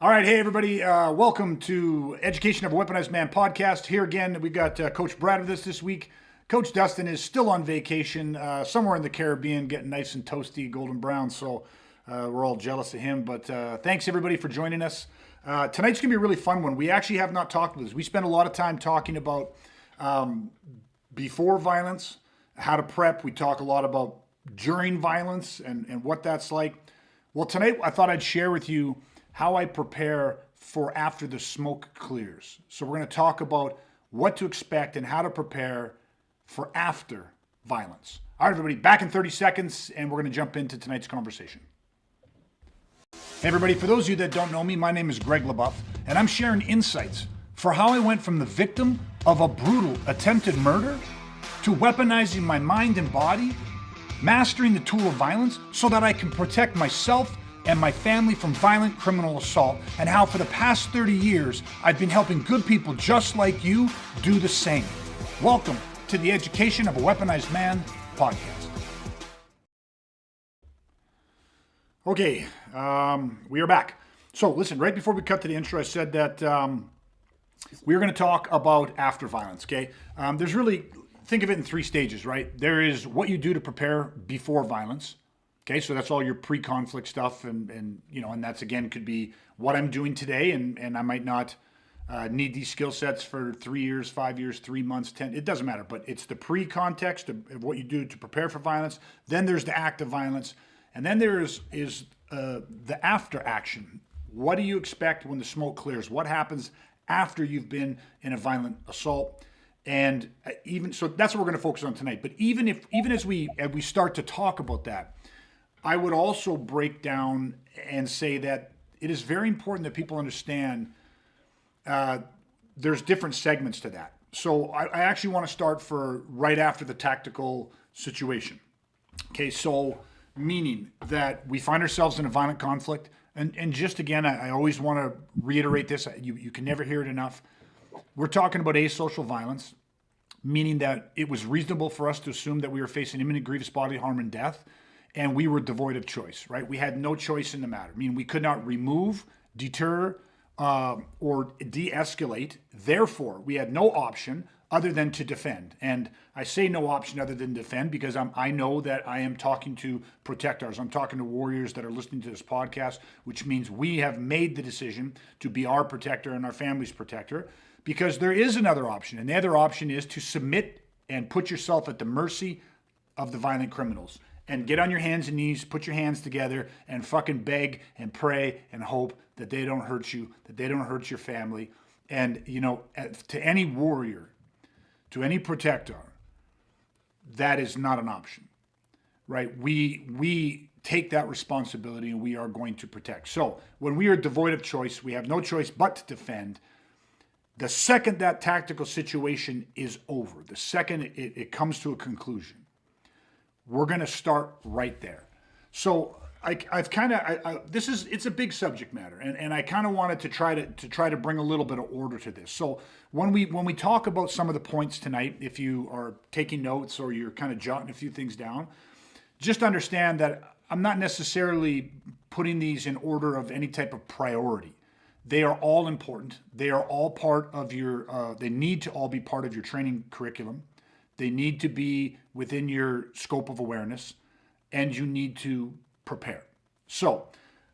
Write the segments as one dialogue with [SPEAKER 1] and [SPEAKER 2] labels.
[SPEAKER 1] All right, hey everybody, welcome to Education of a Weaponized Man podcast. Here again, we got Coach Brad with us this week. Coach Dustin is still on vacation somewhere in the Caribbean, getting nice and toasty, golden brown. So we're all jealous of him. But thanks everybody for joining us. Tonight's gonna be a really fun one. We actually have not talked with this. We spent a lot of time talking about before violence, how to prep. We talk a lot about during violence and what that's like. Well, tonight I thought I'd share with you how I prepare for after the smoke clears. So we're going to talk about what to expect and how to prepare for after violence. All right, everybody, back in 30 seconds, and we're going to jump into tonight's conversation. Hey, everybody, for those of you that don't know me, my name is Greg LeBuff, and I'm sharing insights for how I went from the victim of a brutal attempted murder to weaponizing my mind and body, mastering the tool of violence so that I can protect myself and my family from violent criminal assault, and how for the past 30 years, I've been helping good people just like you do the same. Welcome to the Education of a Weaponized Man podcast. Okay, we are back. So listen, right before we cut to the intro, I said that we are going to talk about after violence, okay? There's really, think of it in three stages, right? There is what you do to prepare before violence. Okay, so that's all your pre-conflict stuff, and you know, and that's again could be what I'm doing today, and I might not need these skill sets for 3 years, 5 years, 3 months, 10. It doesn't matter, but it's the pre-context of what you do to prepare for violence. Then there's the act of violence, and then there is the after action. What do you expect when the smoke clears? What happens after you've been in a violent assault? And even so, that's what we're going to focus on tonight. But even as we start to talk about that, I would also break down and say that it is very important that people understand there's different segments to that. So I actually want to start for right after the tactical situation. Okay, so meaning that we find ourselves in a violent conflict. And just again, I always want to reiterate this. You can never hear it enough. We're talking about asocial violence, meaning that it was reasonable for us to assume that we were facing imminent grievous bodily harm and death. And we were devoid of choice, right? We had no choice in the matter. I mean, we could not remove, deter, or de-escalate. Therefore, we had no option other than to defend. And I say no option other than defend because I know that I am talking to protectors. I'm talking to warriors that are listening to this podcast, which means we have made the decision to be our protector and our family's protector, because there is another option. And the other option is to submit and put yourself at the mercy of the violent criminals. And get on your hands and knees, put your hands together, and fucking beg and pray and hope that they don't hurt you, that they don't hurt your family. And, you know, to any warrior, to any protector, that is not an option, right? We take that responsibility and we are going to protect. So when we are devoid of choice, we have no choice but to defend. The second that tactical situation is over, the second it comes to a conclusion, we're going to start right there. So it's a big subject matter, and I kind of wanted to try to bring a little bit of order to this. So when we talk about some of the points tonight, if you are taking notes or you're kind of jotting a few things down, just understand that I'm not necessarily putting these in order of any type of priority. They are all important. They are all part of your. They need to all be part of your training curriculum. They need to be within your scope of awareness, and you need to prepare. So,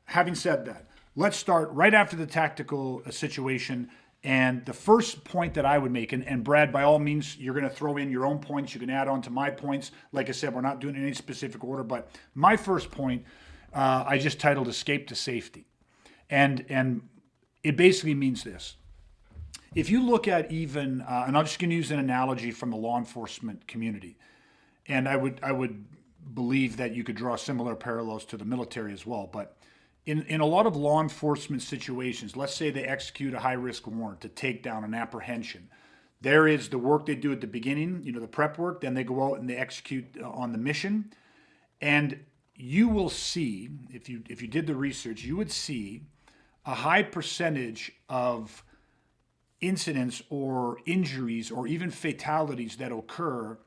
[SPEAKER 1] having said that, let's start right after the tactical situation. And the first point that I would make, and Brad, by all means, you're going to throw in your own points. You can add on to my points. Like I said, we're not doing it in any specific order, but my first point, I just titled Escape to Safety. And it basically means this. If you look at even, and I'm just going to use an analogy from the law enforcement community, and I would believe that you could draw similar parallels to the military as well. But in a lot of law enforcement situations, let's say they execute a high-risk warrant, to take down an apprehension. There is the work they do at the beginning, you know, the prep work. Then they go out and they execute on the mission, and you will see, if you did the research, you would see a high percentage of incidents or injuries or even fatalities that occur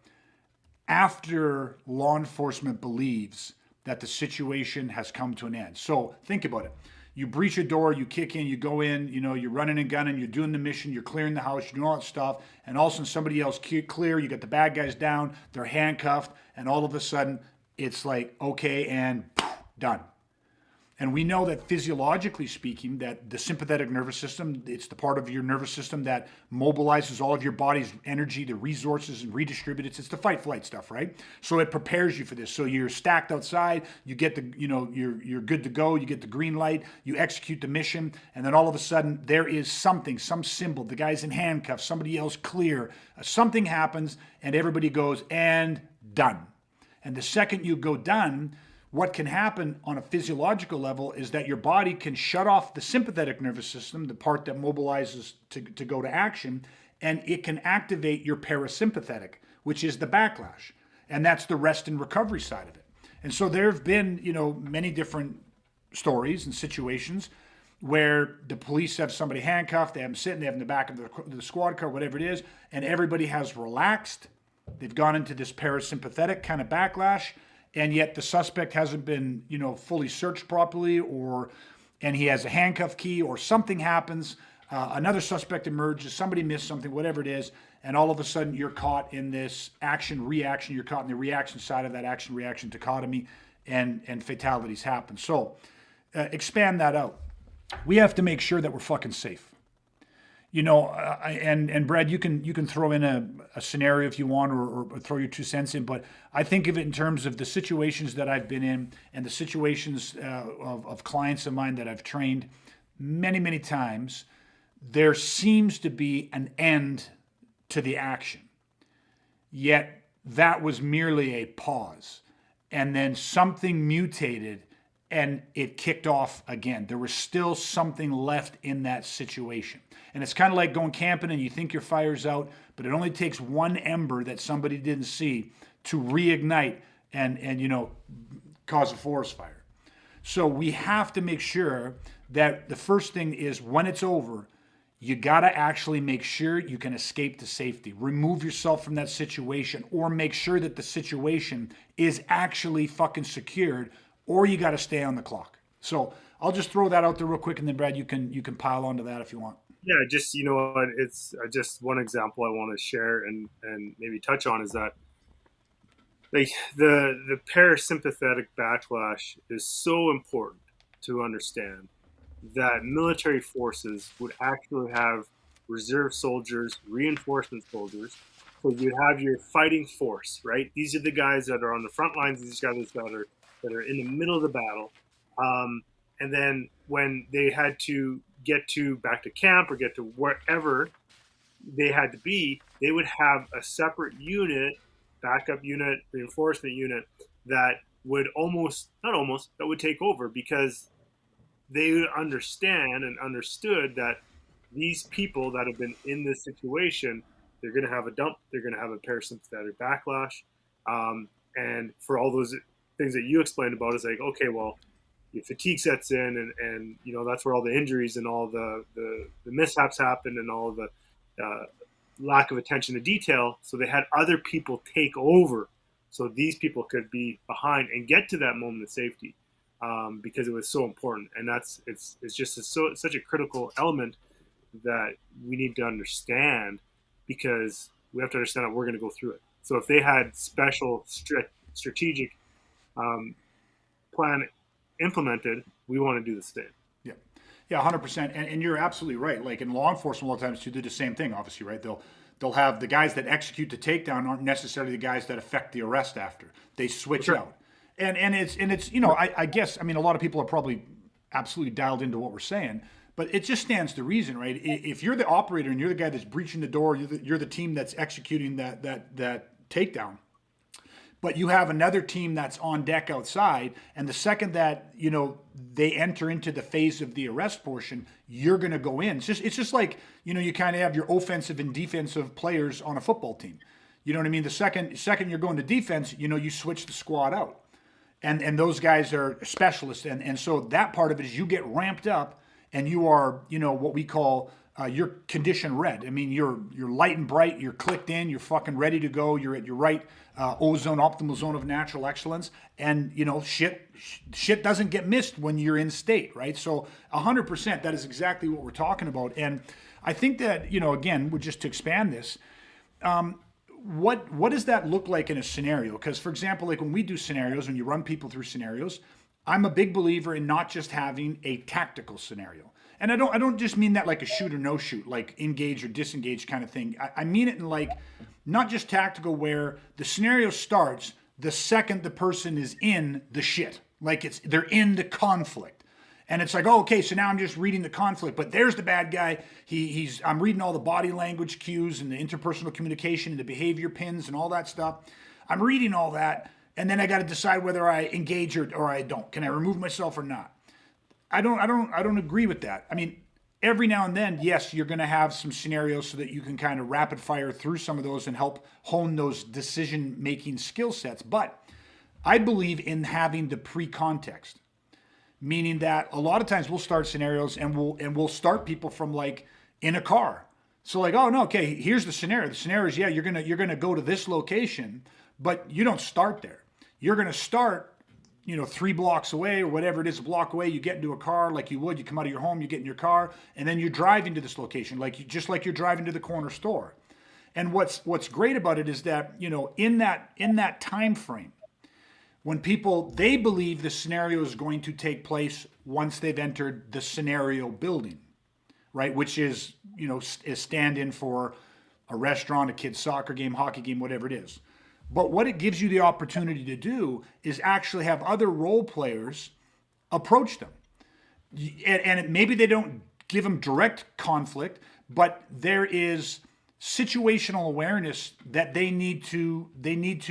[SPEAKER 1] after law enforcement believes that the situation has come to an end. So think about it. You breach a door, you kick in, you go in, you're running and gunning, you're doing the mission, you're clearing the house, you're doing all that stuff, and all of a sudden somebody else clear, you got the bad guys down, they're handcuffed, and all of a sudden it's like, okay, and done. And we know that physiologically speaking, that the sympathetic nervous system, it's the part of your nervous system that mobilizes all of your body's energy, the resources, and redistributes. It's the fight flight stuff, right? So it prepares you for this. So you're stacked outside, you get you're good to go, you get the green light, you execute the mission, and then all of a sudden there is something, some symbol, the guy's in handcuffs, somebody else clear, something happens, and everybody goes, and done. And the second you go done, what can happen on a physiological level is that your body can shut off the sympathetic nervous system, the part that mobilizes to go to action, and it can activate your parasympathetic, which is the backlash. And that's the rest and recovery side of it. And so there have been, many different stories and situations where the police have somebody handcuffed, they have them sitting, they have them in the back of the squad car, whatever it is, and everybody has relaxed. They've gone into this parasympathetic kind of backlash, and yet the suspect hasn't been, fully searched properly, and he has a handcuff key, or something happens. Another suspect emerges, somebody missed something, whatever it is, and all of a sudden you're caught in this action-reaction. You're caught in the reaction side of that action-reaction dichotomy, and fatalities happen. So expand that out. We have to make sure that we're fucking safe. And Brad, you can throw in a scenario if you want, or throw your 2 cents in, but I think of it in terms of the situations that I've been in, and the situations of clients of mine that I've trained many, many times. There seems to be an end to the action, yet that was merely a pause, and then something mutated and it kicked off again. There was still something left in that situation. And it's kind of like going camping and you think your fire's out, but it only takes one ember that somebody didn't see to reignite and cause a forest fire. So we have to make sure that the first thing is, when it's over, you got to actually make sure you can escape to safety. Remove yourself from that situation, or make sure that the situation is actually fucking secured, or you got to stay on the clock. So I'll just throw that out there real quick, and then Brad, you can pile onto that if you want.
[SPEAKER 2] Yeah, just it's just one example I want to share and maybe touch on is that, like, the parasympathetic backlash is so important to understand, that military forces would actually have reserve soldiers, reinforcement soldiers. So you have your fighting force, right? These are the guys that are on the front lines. These guys that are in the middle of the battle. And then when they had to get back to camp or get to wherever they had to be, they would have a separate unit, backup unit, reinforcement unit that would that would take over, because they understand and understood that these people that have been in this situation, they're going to have a dump, they're going to have a parasympathetic backlash. And for all those things that you explained about, is like, okay, well, your fatigue sets in, and that's where all the injuries and all the mishaps happen, and all the lack of attention to detail. So they had other people take over, so these people could be behind and get to that moment of safety, because it was so important. And it's just such a critical element that we need to understand, because we have to understand that we're going to go through it. So if they had special strategic plan implemented, we want to do the same.
[SPEAKER 1] Yeah. Yeah, 100%. And you're absolutely right. Like in law enforcement, a lot of times you do the same thing, obviously, right? They'll have the guys that execute the takedown aren't necessarily the guys that affect the arrest after. They switch out. And it's I guess, I mean, a lot of people are probably absolutely dialed into what we're saying, but it just stands to reason, right? If you're the operator and you're the guy that's breaching the door, you're the team that's executing that takedown, but you have another team that's on deck outside, and the second that they enter into the phase of the arrest portion, you're going to go in. It's just like you kind of have your offensive and defensive players on a football team. You know what I mean? The second you're going to defense, you switch the squad out, and those guys are specialists, and so that part of it is you get ramped up, and you are what we call you're condition red. I mean, you're light and bright. You're clicked in. You're fucking ready to go. You're at your right ozone, optimal zone of natural excellence. And shit doesn't get missed when you're in state, right? So 100%, that is exactly what we're talking about. And I think that again, just to expand this, what does that look like in a scenario? Because for example, like when we do scenarios, when you run people through scenarios, I'm a big believer in not just having a tactical scenario. And I don't just mean that like a shoot or no shoot, like engage or disengage kind of thing. I mean it in like not just tactical where the scenario starts the second the person is in the shit. Like they're in the conflict. And it's like, oh, okay, so now I'm just reading the conflict, but there's the bad guy. I'm reading all the body language cues and the interpersonal communication and the behavior pins and all that stuff. I'm reading all that, and then I got to decide whether I engage or I don't. Can I remove myself or not? I don't agree with that. I mean, every now and then, yes, you're going to have some scenarios so that you can kind of rapid fire through some of those and help hone those decision making skill sets. But I believe in having the pre-context, meaning that a lot of times we'll start scenarios and we'll start people from like in a car. So like, oh no, okay, here's the scenario. The scenario is, yeah, you're gonna go to this location, but you don't start there. You're gonna start 3 blocks away or whatever it is, a block away. You get into a car like you come out of your home, you get in your car, and then you're driving to this location, just like you're driving to the corner store. And what's great about it is that in that time frame, when people they believe the scenario is going to take place once they've entered the scenario building, right? Which is is stand-in for a restaurant, a kid's soccer game, hockey game, whatever it is. But what it gives you the opportunity to do is actually have other role players approach them. And maybe they don't give them direct conflict, but there is situational awareness that they need to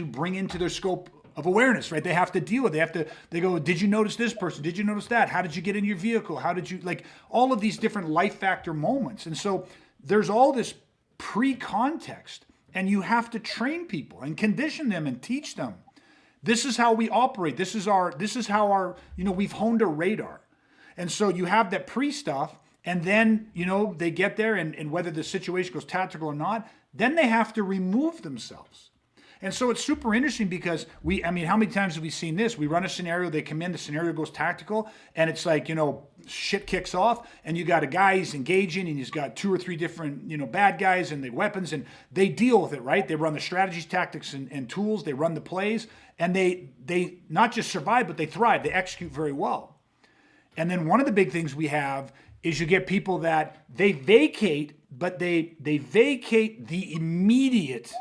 [SPEAKER 1] bring into their scope of awareness, right? They have to deal with it. They go, did you notice this person? Did you notice that? How did you get in your vehicle? How did you, like all of these different life factor moments. And so there's all this pre-context. And you have to train people and condition them and teach them. This is how we operate. This is how our, we've honed a radar. And so you have that pre-stuff, and then, they get there, and whether the situation goes tactical or not, then they have to remove themselves. And so it's super interesting because how many times have we seen this? We run a scenario, they come in, the scenario goes tactical, and it's like, shit kicks off, and you got a guy he's engaging, and he's got 2 or 3 different, bad guys and the weapons, and they deal with it, right? They run the strategies, tactics, and tools, they run the plays, and they not just survive, but they thrive, they execute very well. And then one of the big things we have is you get people that they vacate, but they vacate the immediate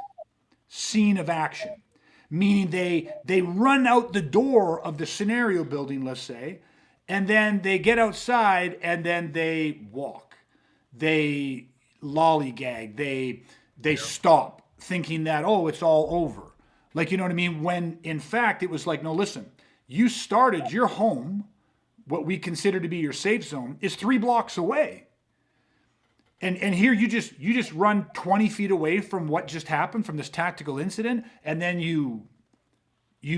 [SPEAKER 1] scene of action, meaning they run out the door of the scenario building, let's say, and then they get outside and then they walk, they lollygag, they stop thinking that, oh, it's all over. Like, you know what I mean? When in fact it was like, no, listen, you started your home, what we consider to be your safe zone, is 3 blocks away. And here you just run 20 feet away from what just happened, from this tactical incident, and then you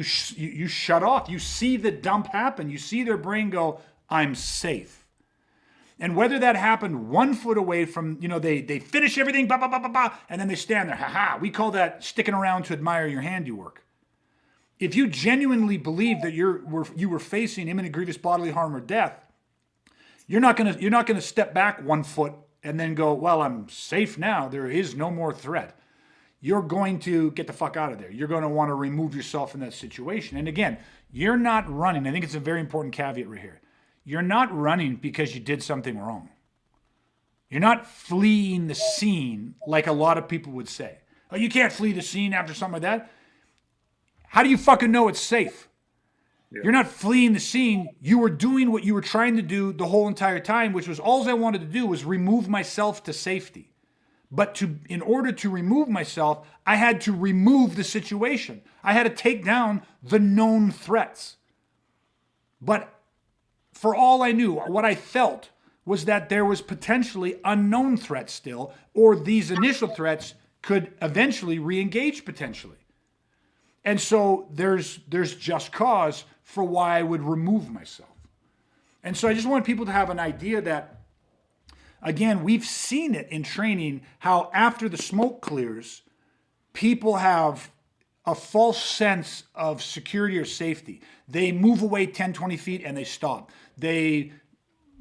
[SPEAKER 1] shut off. You see the dump happen. You see their brain go, I'm safe. And whether that happened 1 foot away from, they finish everything, bah, bah, bah, bah, bah, and then they stand there, ha. We call that sticking around to admire your handiwork. If you genuinely believe that you were facing imminent grievous bodily harm or death, you're not gonna step back 1 foot and then go, well, I'm safe now. There is no more threat. You're going to get the fuck out of there. You're going to want to remove yourself from that situation. And again, you're not running. I think it's a very important caveat right here. You're not running because you did something wrong. You're not fleeing the scene like a lot of people would say. Oh, you can't flee the scene after something like that. How do you fucking know it's safe? Yeah. You're not fleeing the scene. You were doing what you were trying to do the whole entire time, which was all I wanted to do was remove myself to safety. But in order to remove myself, I had to remove the situation. I had to take down the known threats. But for all I knew, what I felt was that there was potentially unknown threats still, or these initial threats could eventually re-engage potentially. And so there's just cause for why I would remove myself. And so I just want people to have an idea that again, we've seen it in training how after the smoke clears, people have a false sense of security or safety. They move away 10, 20 feet and they stop. They,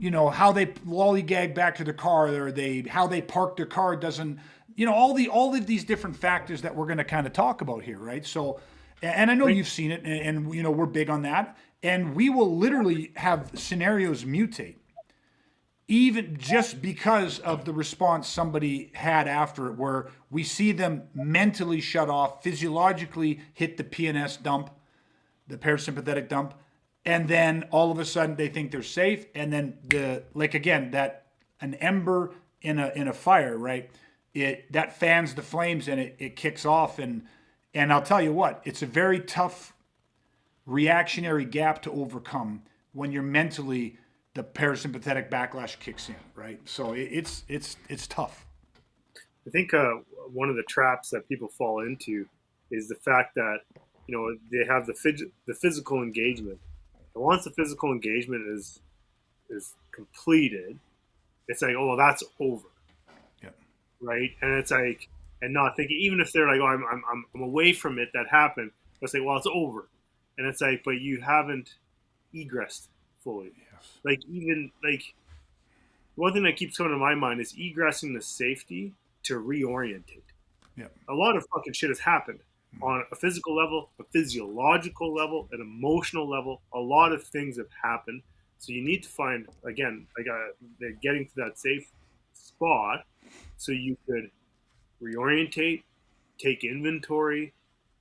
[SPEAKER 1] how they lollygag back to their car, or how they park their car doesn't, all of these different factors that we're going to kind of talk about here, right? So, and I know you've seen it, and we're big on that, and we will literally have scenarios mutate, even just because of the response somebody had after it, where we see them mentally shut off, physiologically hit the PNS dump, the parasympathetic dump, and then all of a sudden they think they're safe, and then that an ember in a fire, right? That fans the flames and it kicks off, and I'll tell you what, it's a very tough reactionary gap to overcome when you're mentally, the parasympathetic backlash kicks in, right? So it's tough.
[SPEAKER 2] I think one of the traps that people fall into is the fact that they have the physical engagement, and once the physical engagement is completed, it's like, oh, well, that's over,
[SPEAKER 1] Yeah.
[SPEAKER 2] right? And it's like, and not thinking, even if they're like, oh, I'm away from it, that happened. It's like, well, it's over, and it's like, but you haven't egressed fully.
[SPEAKER 1] Yes.
[SPEAKER 2] Like, even like one thing that keeps coming to my mind is egressing the safety to reorientate.
[SPEAKER 1] Yeah.
[SPEAKER 2] A lot of fucking shit has happened on a physical level, a physiological level, an emotional level. A lot of things have happened. So you need to find, again, getting to that safe spot so you could reorientate, take inventory,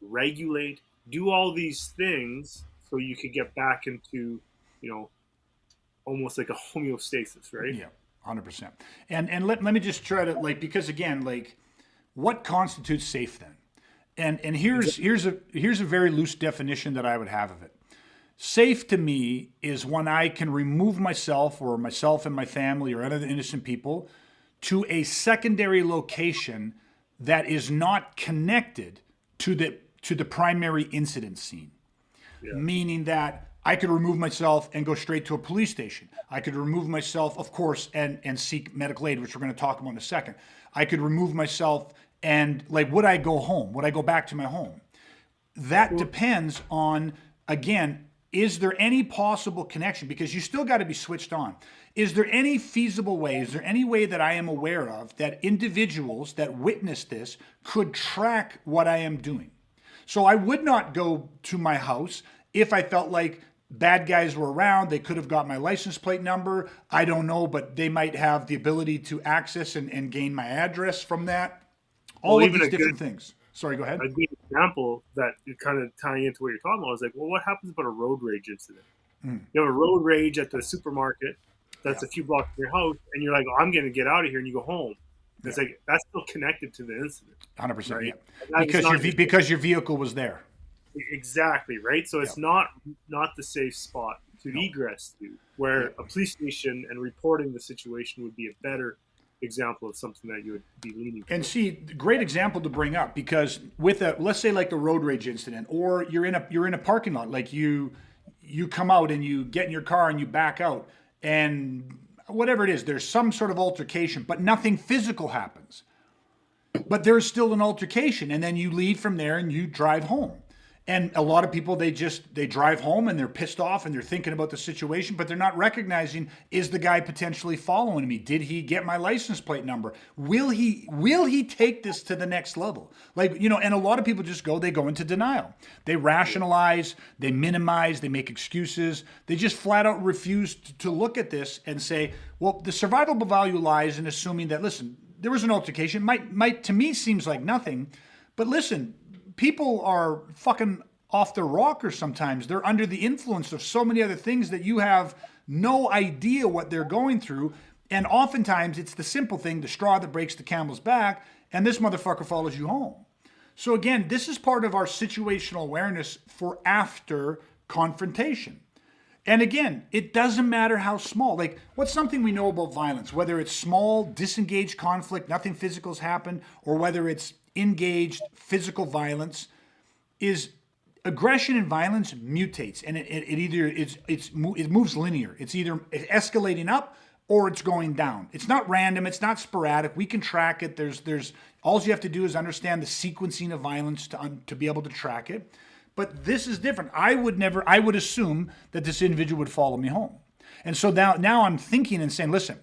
[SPEAKER 2] regulate, do all these things so you could get back into, almost like a homeostasis, right?
[SPEAKER 1] Yeah, 100%. And let me just try to, because again, what constitutes safe then? And here's a very loose definition that I would have of it. Safe to me is when I can remove myself and my family or other innocent people to a secondary location that is not connected to the primary incident scene. Yeah. Meaning that I could remove myself and go straight to a police station. I could remove myself, of course, and seek medical aid, which we're going to talk about in a second. I could remove myself and would I go home? Would I go back to my home? That depends on, again, is there any possible connection? Because you still got to be switched on. Is there any feasible way, is there any way that I am aware of that individuals that witness this could track what I am doing? So I would not go to my house if I felt like bad guys were around. They could have got my license plate number. I don't know, but they might have the ability to access and gain my address from that. All of these different things. Sorry, go ahead.
[SPEAKER 2] A good example that kind of tying into what you're talking about is like, well, what happens about a road rage incident? You have a road rage at the supermarket that's a few blocks from your house, and you're like, oh, I'm going to get out of here, and you go home. It's like, that's still connected to the incident.
[SPEAKER 1] 100%.
[SPEAKER 2] Right?
[SPEAKER 1] Yeah. Because your vehicle was there.
[SPEAKER 2] Exactly, right? So it's not the safe spot to egress to, where a police station and reporting the situation would be a better example of something that you would be leaning towards.
[SPEAKER 1] And see, great example to bring up, because with let's say like the road rage incident, or you're in a parking lot, like you come out and you get in your car and you back out, and whatever it is, there's some sort of altercation, but nothing physical happens. But there's still an altercation, and then you leave from there and you drive home. And a lot of people, they drive home and they're pissed off and they're thinking about the situation, but they're not recognizing, is the guy potentially following me? Did he get my license plate number? Will he take this to the next level? And a lot of people they go into denial. They rationalize, they minimize, they make excuses. They just flat out refuse to look at this and say, well, the survivable value lies in assuming that, listen, there was an altercation. Might to me seems like nothing, but listen, people are fucking off their rocker sometimes. They're under the influence of so many other things that you have no idea what they're going through. And oftentimes it's the simple thing, the straw that breaks the camel's back, and this motherfucker follows you home. So again, this is part of our situational awareness for after confrontation. And again, it doesn't matter how small. What's something we know about violence? Whether it's small, disengaged conflict, nothing physical's happened, or whether it's engaged physical violence, is aggression and violence mutates, and it moves linear. It's either escalating up or it's going down. It's not random. It's not sporadic. We can track it. There's all you have to do is understand the sequencing of violence to be able to track it. But this is different. I would assume that this individual would follow me home. And so now I'm thinking and saying, listen,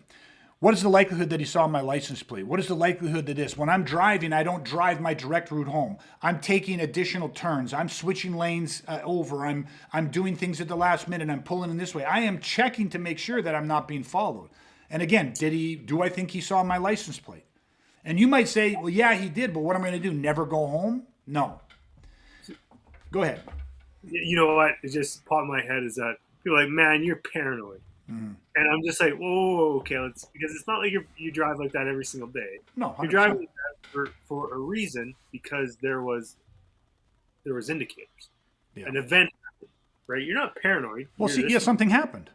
[SPEAKER 1] what is the likelihood that he saw my license plate? What is the likelihood that this? When I'm driving, I don't drive my direct route home. I'm taking additional turns. I'm switching lanes over. I'm doing things at the last minute. I'm pulling in this way. I am checking to make sure that I'm not being followed. And again, do I think he saw my license plate? And you might say, well, yeah, he did, but what am I going to do? Never go home? No. Go ahead.
[SPEAKER 2] You know what? It just popped in my head is that people are like, man, you're paranoid. Mm-hmm. And I'm just like, whoa, okay, because it's not like you drive like that every single day.
[SPEAKER 1] No, 100%.
[SPEAKER 2] You're driving like that for a reason, because there was indicators. Yeah. An event happened, right? You're not paranoid.
[SPEAKER 1] Well, something happened.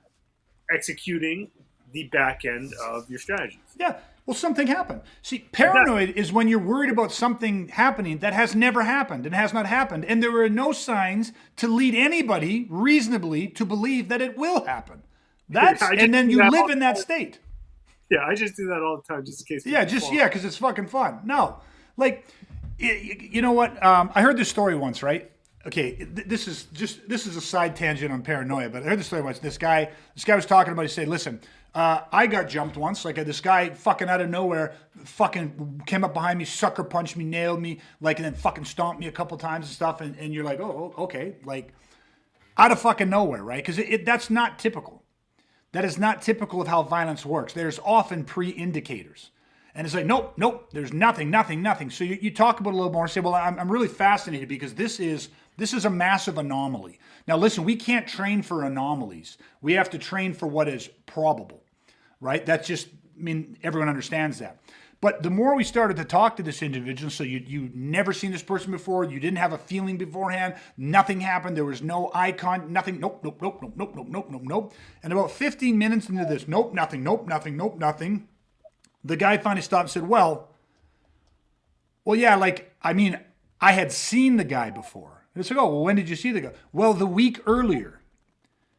[SPEAKER 2] Executing the back end of your strategies.
[SPEAKER 1] Yeah. Well, something happened. See, paranoid is when you're worried about something happening that has never happened and has not happened, and there are no signs to lead anybody reasonably to believe that it will happen. And then you live in that state.
[SPEAKER 2] Yeah, I just do that all the time, just in case.
[SPEAKER 1] Yeah, because it's fucking fun. No, like, you know what? I heard this story once, right? Okay, this is a side tangent on paranoia, but I heard this story once. This guy was talking about. He said, "Listen, I got jumped once. Like this guy, fucking out of nowhere, fucking came up behind me, sucker punched me, nailed me, like, and then fucking stomped me a couple times and stuff. And you're like, oh, okay, like, out of fucking nowhere, right? Because that's not typical. That is not typical of how violence works. There's often pre-indicators. And it's like, nope, there's nothing. So you talk about it a little more and say, well, I'm really fascinated because this is a massive anomaly. Now, listen, we can't train for anomalies. We have to train for what is probable, right? That's just, everyone understands that. But the more we started to talk to this individual, so you never seen this person before, you didn't have a feeling beforehand, nothing happened, there was no eye contact, nothing, nope. And about 15 minutes into this, nothing. The guy finally stopped and said, well, yeah, I had seen the guy before. And it's like, oh, well, when did you see the guy? Well, the week earlier,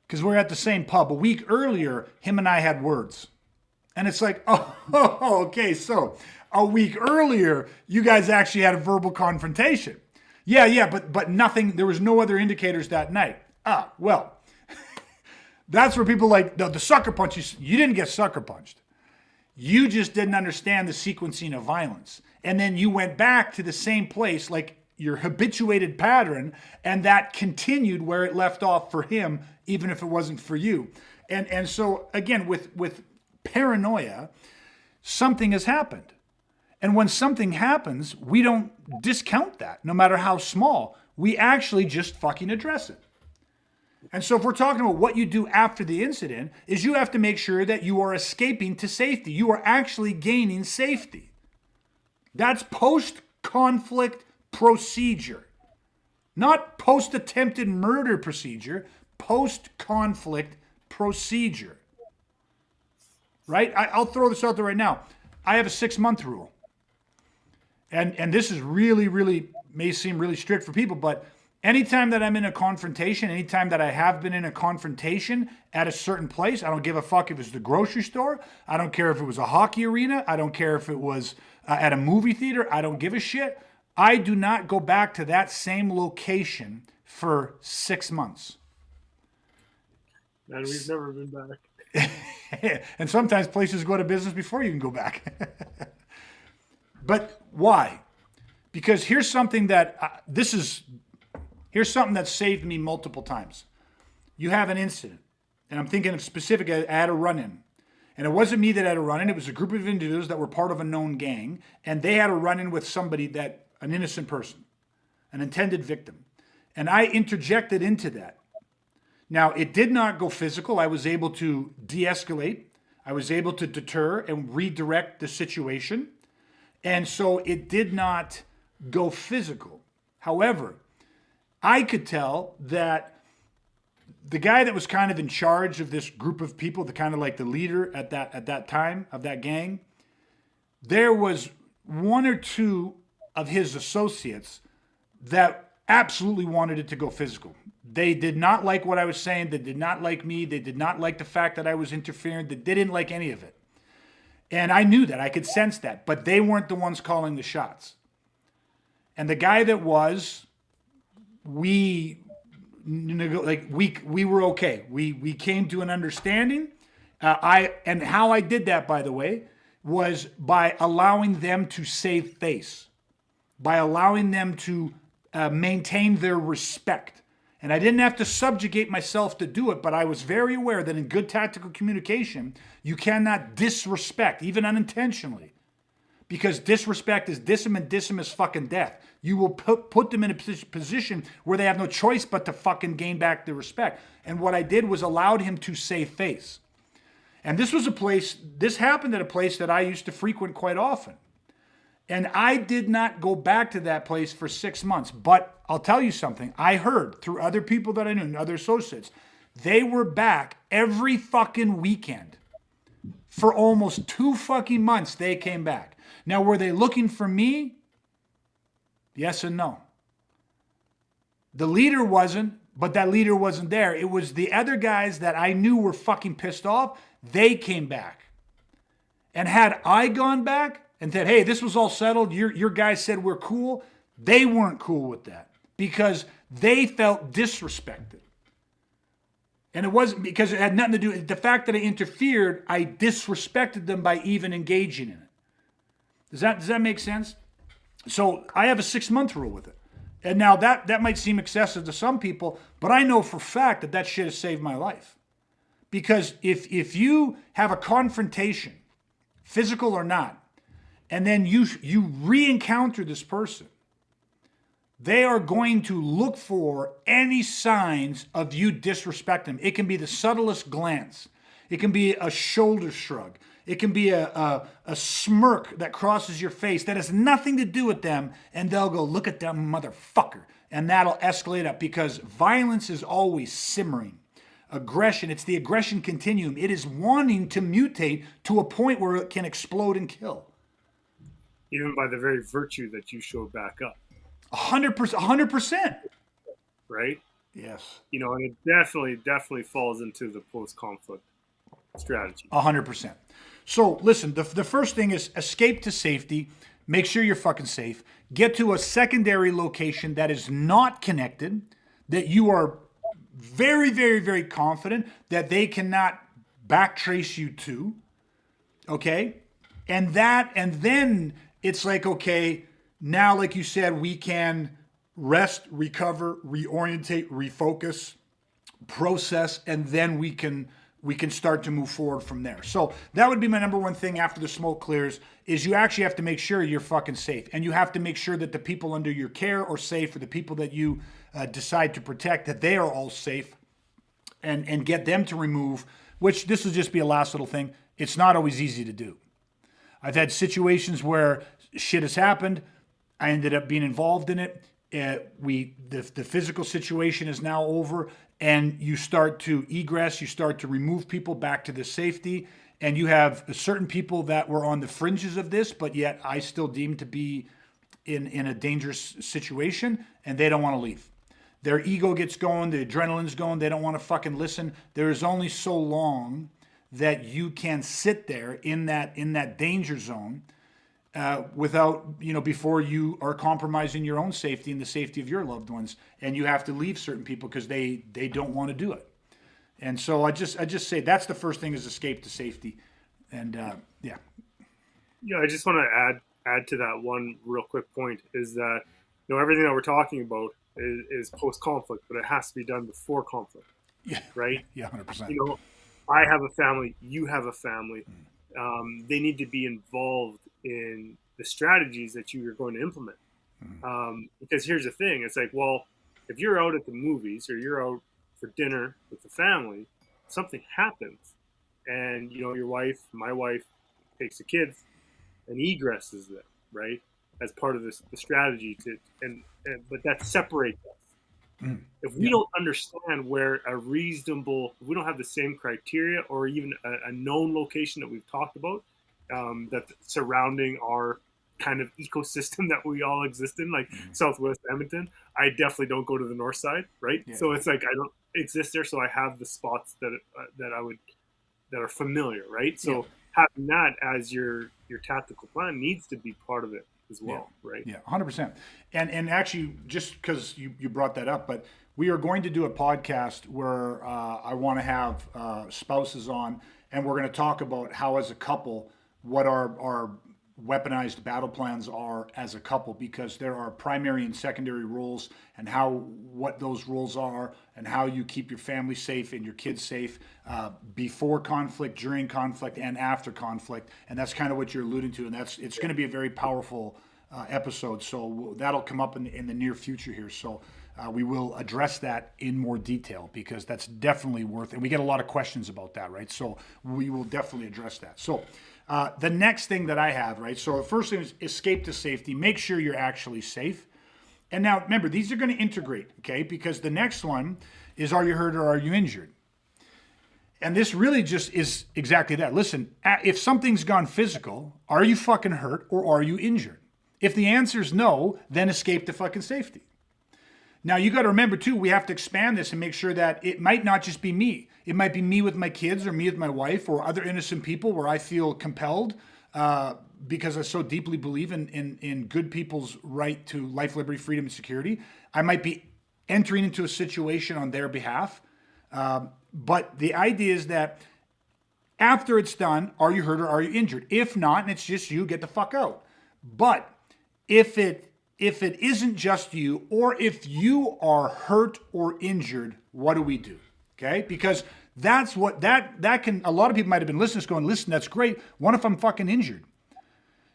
[SPEAKER 1] because we're at the same pub. A week earlier, him and I had words. And it's like, oh, okay, so a week earlier, you guys actually had a verbal confrontation. Yeah, but nothing, there was no other indicators that night. Well, that's where people like, the sucker punch, you didn't get sucker punched. You just didn't understand the sequencing of violence. And then you went back to the same place, like your habituated pattern, and that continued where it left off for him, even if it wasn't for you. And so, again, with paranoia, something has happened. And when something happens, we don't discount that, no matter how small. We actually just fucking address it. And so if we're talking about what you do after the incident, is you have to make sure that you are escaping to safety. You are actually gaining safety. That's post-conflict procedure. Not post-attempted murder procedure, post-conflict procedure. Right? I'll throw this out there right now. I have a 6-month rule. And this is really, really, may seem really strict for people, but anytime that I'm in a confrontation, anytime that I have been in a confrontation at a certain place, I don't give a fuck if it's the grocery store. I don't care if it was a hockey arena. I don't care if it was at a movie theater. I don't give a shit. I do not go back to that same location for 6 months.
[SPEAKER 2] And we've never been back.
[SPEAKER 1] And sometimes places go out of business before you can go back. But why? Because here's something that saved me multiple times. You have an incident, and I'm thinking of specific. I had a run-in, and it wasn't me that had a run-in. It was a group of individuals that were part of a known gang, and they had a run-in with somebody an innocent person, an intended victim, and I interjected into that. Now, it did not go physical. I was able to de-escalate. I was able to deter and redirect the situation. And so it did not go physical. However, I could tell that the guy that was kind of in charge of this group of people, the kind of like the leader at that time of that gang, there was one or two of his associates that absolutely wanted it to go physical. They did not like what I was saying. They did not like me. They did not like the fact that I was interfering. They didn't like any of it. And I knew that. I could sense that. But they weren't the ones calling the shots. And the guy that was, we were okay. We came to an understanding. And how I did that, by the way, was by allowing them to save face, by allowing them to maintain their respect. And I didn't have to subjugate myself to do it, but I was very aware that in good tactical communication, you cannot disrespect, even unintentionally. Because disrespect is dissim and dissim is fucking death. You will put them in a position where they have no choice but to fucking gain back their respect. And what I did was allowed him to save face. And this happened at a place that I used to frequent quite often. And I did not go back to that place for 6 months. But I'll tell you something. I heard through other people that I knew, other associates, they were back every fucking weekend. For almost 2 fucking months, they came back. Now, were they looking for me? Yes and no. The leader wasn't, but that leader wasn't there. It was the other guys that I knew were fucking pissed off. They came back. And had I gone back and said, hey, this was all settled, your guys said we're cool, they weren't cool with that because they felt disrespected. And it wasn't because it had nothing to do with the fact that I interfered, I disrespected them by even engaging in it. Does that make sense? So I have a 6-month rule with it. And now that might seem excessive to some people, but I know for a fact that shit has saved my life. Because if you have a confrontation, physical or not, and then you re-encounter this person, they are going to look for any signs of you disrespecting them. It can be the subtlest glance. It can be a shoulder shrug. It can be a smirk that crosses your face that has nothing to do with them, and they'll go, look at that motherfucker. And that'll escalate up because violence is always simmering. Aggression, it's the aggression continuum. It is wanting to mutate to a point where it can explode and kill.
[SPEAKER 2] Even by the very virtue that you showed back up.
[SPEAKER 1] 100%.
[SPEAKER 2] Right?
[SPEAKER 1] Yes.
[SPEAKER 2] And it definitely falls into the post-conflict strategy.
[SPEAKER 1] 100%. So listen, the first thing is escape to safety. Make sure you're fucking safe. Get to a secondary location that is not connected, that you are very, very, very confident that they cannot backtrace you to. Okay? And then it's like, okay, now, like you said, we can rest, recover, reorientate, refocus, process, and then we can start to move forward from there. So that would be my number one thing after the smoke clears is you actually have to make sure you're fucking safe. And you have to make sure that the people under your care are safe, or the people that you decide to protect, that they are all safe, and get them to remove, which this will just be a last little thing. It's not always easy to do. I've had situations where shit has happened. I ended up being involved in it. The physical situation is now over, and you start to egress, you start to remove people back to the safety, and you have certain people that were on the fringes of this, but yet I still deem to be in a dangerous situation, and they don't want to leave. Their ego gets going, the adrenaline's going, they don't want to fucking listen. There is only so long that you can sit there in that danger zone without, before you are compromising your own safety and the safety of your loved ones, and you have to leave certain people because they don't want to do it. And so I just say that's the first thing is escape to safety, and yeah.
[SPEAKER 2] Yeah, I just want to add to that one real quick point is that everything that we're talking about is post conflict, but it has to be done before conflict.
[SPEAKER 1] Yeah.
[SPEAKER 2] Right.
[SPEAKER 1] Yeah, 100%.
[SPEAKER 2] I have a family. You have a family. They need to be involved in the strategies that you are going to implement. Because here's the thing. It's like, well, if you're out at the movies or you're out for dinner with the family, something happens. And, my wife takes the kids and egresses them, right? As part of the strategy but that separates us. If we don't understand where if we don't have the same criteria or even a known location that we've talked about, that's surrounding our kind of ecosystem that we all exist in, like Southwest Edmonton. I definitely don't go to the north side, right?
[SPEAKER 1] Yeah.
[SPEAKER 2] So it's like I don't exist there, so I have the spots that I would that are familiar, right? So having that as your tactical plan needs to be part of it as well, right?
[SPEAKER 1] Yeah, 100%. And actually, just because you brought that up, but we are going to do a podcast where I want to have spouses on, and we're going to talk about how, as a couple, what our weaponized battle plans are as a couple, because there are primary and secondary roles, and what those roles are, and how you keep your family safe and your kids safe before conflict, during conflict, and after conflict. And that's kind of what you're alluding to, and it's going to be a very powerful episode. So that'll come up in the near future here. So we will address that in more detail, because that's definitely worth it. And we get a lot of questions about that, right? So we will definitely address that. So the next thing that I have, right? So the first thing is escape to safety. Make sure you're actually safe. And now remember, these are going to integrate, okay? Because the next one is, are you hurt or are you injured? And this really just is exactly that. Listen, if something's gone physical, are you fucking hurt or are you injured? If the answer is no, then escape to fucking safety. Now, you got to remember, too, we have to expand this and make sure that it might not just be me. It might be me with my kids, or me with my wife, or other innocent people where I feel compelled because I so deeply believe in good people's right to life, liberty, freedom, and security. I might be entering into a situation on their behalf. But the idea is that after it's done, are you hurt or are you injured? If not, and it's just you, get the fuck out. But if it isn't just you, or if you are hurt or injured, what do we do? Okay? Because that's what that can, a lot of people might have been listening to this going, listen, that's great. What if I'm fucking injured?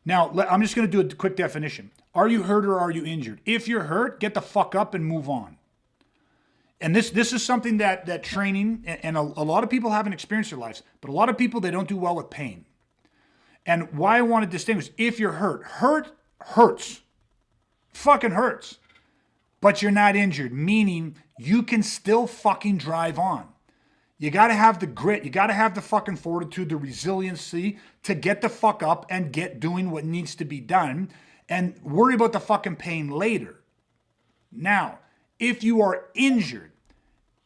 [SPEAKER 1] Now, I'm just going to do a quick definition. Are you hurt or are you injured? If you're hurt, get the fuck up and move on. And this is something that training, and a lot of people haven't experienced their lives, but a lot of people, they don't do well with pain. And why I want to distinguish, if you're hurt hurts. Fucking hurts. But you're not injured, meaning you can still fucking drive on. You got to have the grit. You got to have the fucking fortitude, the resiliency to get the fuck up and get doing what needs to be done, and worry about the fucking pain later. Now, if you are injured,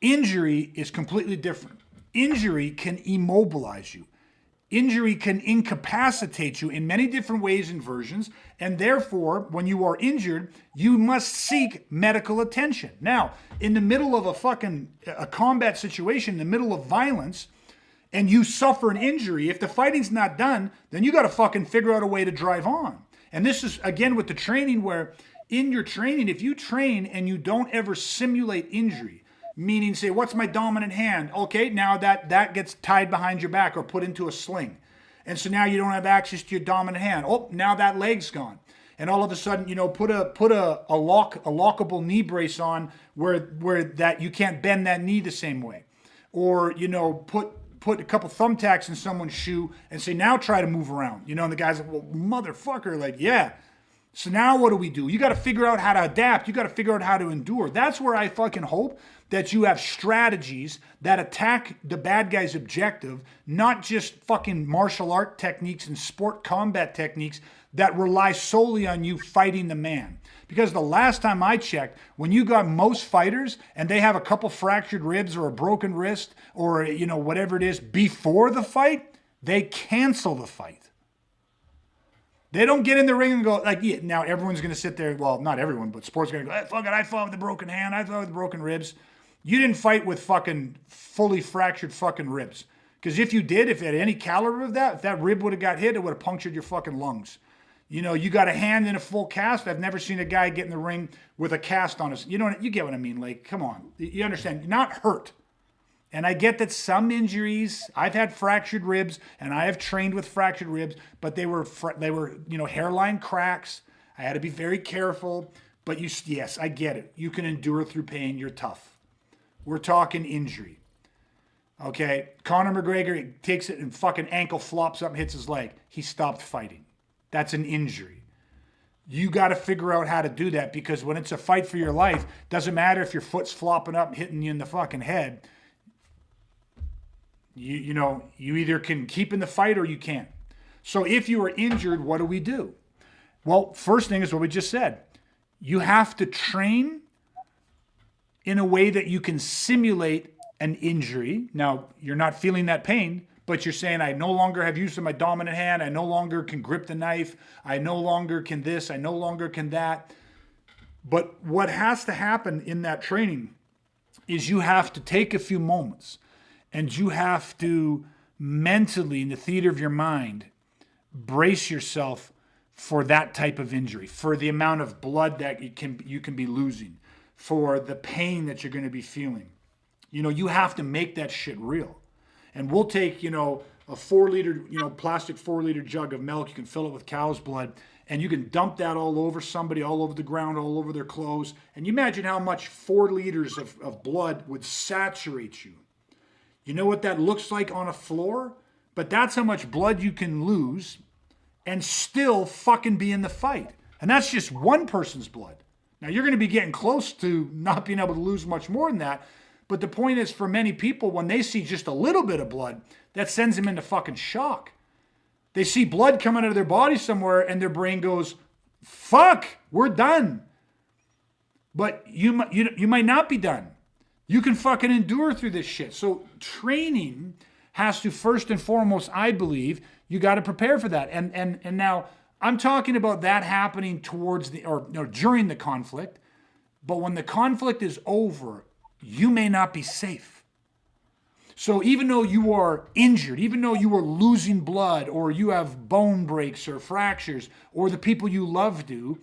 [SPEAKER 1] injury is completely different. Injury can immobilize you. Injury can incapacitate you in many different ways and versions, and therefore, when you are injured, you must seek medical attention. Now, in the middle of a combat situation, in the middle of violence, and you suffer an injury, if the fighting's not done, then you got to fucking figure out a way to drive on. And this is, again, with the training, where in your training, if you train and you don't ever simulate injury, meaning say, what's my dominant hand? Okay, now that gets tied behind your back or put into a sling. And so now you don't have access to your dominant hand. Oh, now that leg's gone. And all of a sudden, put a lockable knee brace on where that you can't bend that knee the same way. Or, put a couple thumbtacks in someone's shoe and say, now try to move around. And the guy's like, well, motherfucker, like, yeah. So now what do? You got to figure out how to adapt. You got to figure out how to endure. That's where I fucking hope that you have strategies that attack the bad guy's objective, not just fucking martial art techniques and sport combat techniques that rely solely on you fighting the man. Because the last time I checked, when you got most fighters and they have a couple fractured ribs or a broken wrist or, whatever it is before the fight, they cancel the fight. They don't get in the ring and go, like, yeah, now everyone's going to sit there. Well, not everyone, but sports going to go, hey, fuck it, I fought with a broken hand. I fought with broken ribs. You didn't fight with fucking fully fractured fucking ribs. Because if you did, if you had any caliber of that, if that rib would have got hit, it would have punctured your fucking lungs. You got a hand in a full cast. I've never seen a guy get in the ring with a cast on his. You get what I mean? Like, come on. You understand? You're not hurt. And I get that some injuries, I've had fractured ribs, and I have trained with fractured ribs, but they were hairline cracks. I had to be very careful. But yes, I get it. You can endure through pain. You're tough. We're talking injury. Okay? Conor McGregor takes it and fucking ankle flops up and hits his leg. He stopped fighting. That's an injury. You got to figure out how to do that, because when it's a fight for your life, doesn't matter if your foot's flopping up and hitting you in the fucking head. You either can keep in the fight or you can't. So if you are injured, what do? Well, first thing is what we just said. You have to train in a way that you can simulate an injury. Now, you're not feeling that pain, but you're saying, I no longer have use of my dominant hand. I no longer can grip the knife. I no longer can this. I no longer can that. But what has to happen in that training is you have to take a few moments and you have to mentally, in the theater of your mind, brace yourself for that type of injury, for the amount of blood that you can be losing, for the pain that you're going to be feeling. You have to make that shit real. And we'll take, a 4-liter, plastic 4-liter jug of milk. You can fill it with cow's blood and you can dump that all over somebody, all over the ground, all over their clothes. And you imagine how much 4 liters of blood would saturate you. You know what that looks like on a floor? But that's how much blood you can lose and still fucking be in the fight. And that's just one person's blood. Now you're going to be getting close to not being able to lose much more than that. But the point is, for many people, when they see just a little bit of blood, that sends them into fucking shock. They see blood coming out of their body somewhere and their brain goes, fuck, we're done. But you might not be done. You can fucking endure through this shit. So training has to, first and foremost, I believe, you got to prepare for that. And now I'm talking about that happening towards or during the conflict. But when the conflict is over, you may not be safe. So even though you are injured, even though you are losing blood, or you have bone breaks or fractures, or the people you love do,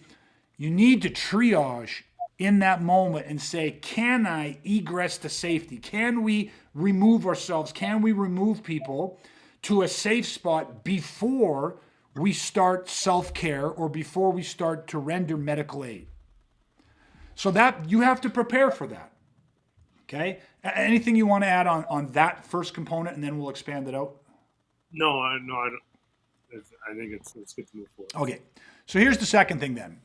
[SPEAKER 1] you need to triage in that moment and say, can I egress to safety? Can we remove ourselves? Can we remove people to a safe spot before we start self-care or before we start to render medical aid? So that you have to prepare for that. Okay? Anything you want to add on that first component, and then we'll expand it out?
[SPEAKER 2] No, I don't. I think it's good to move forward.
[SPEAKER 1] Okay. So here's the second thing then.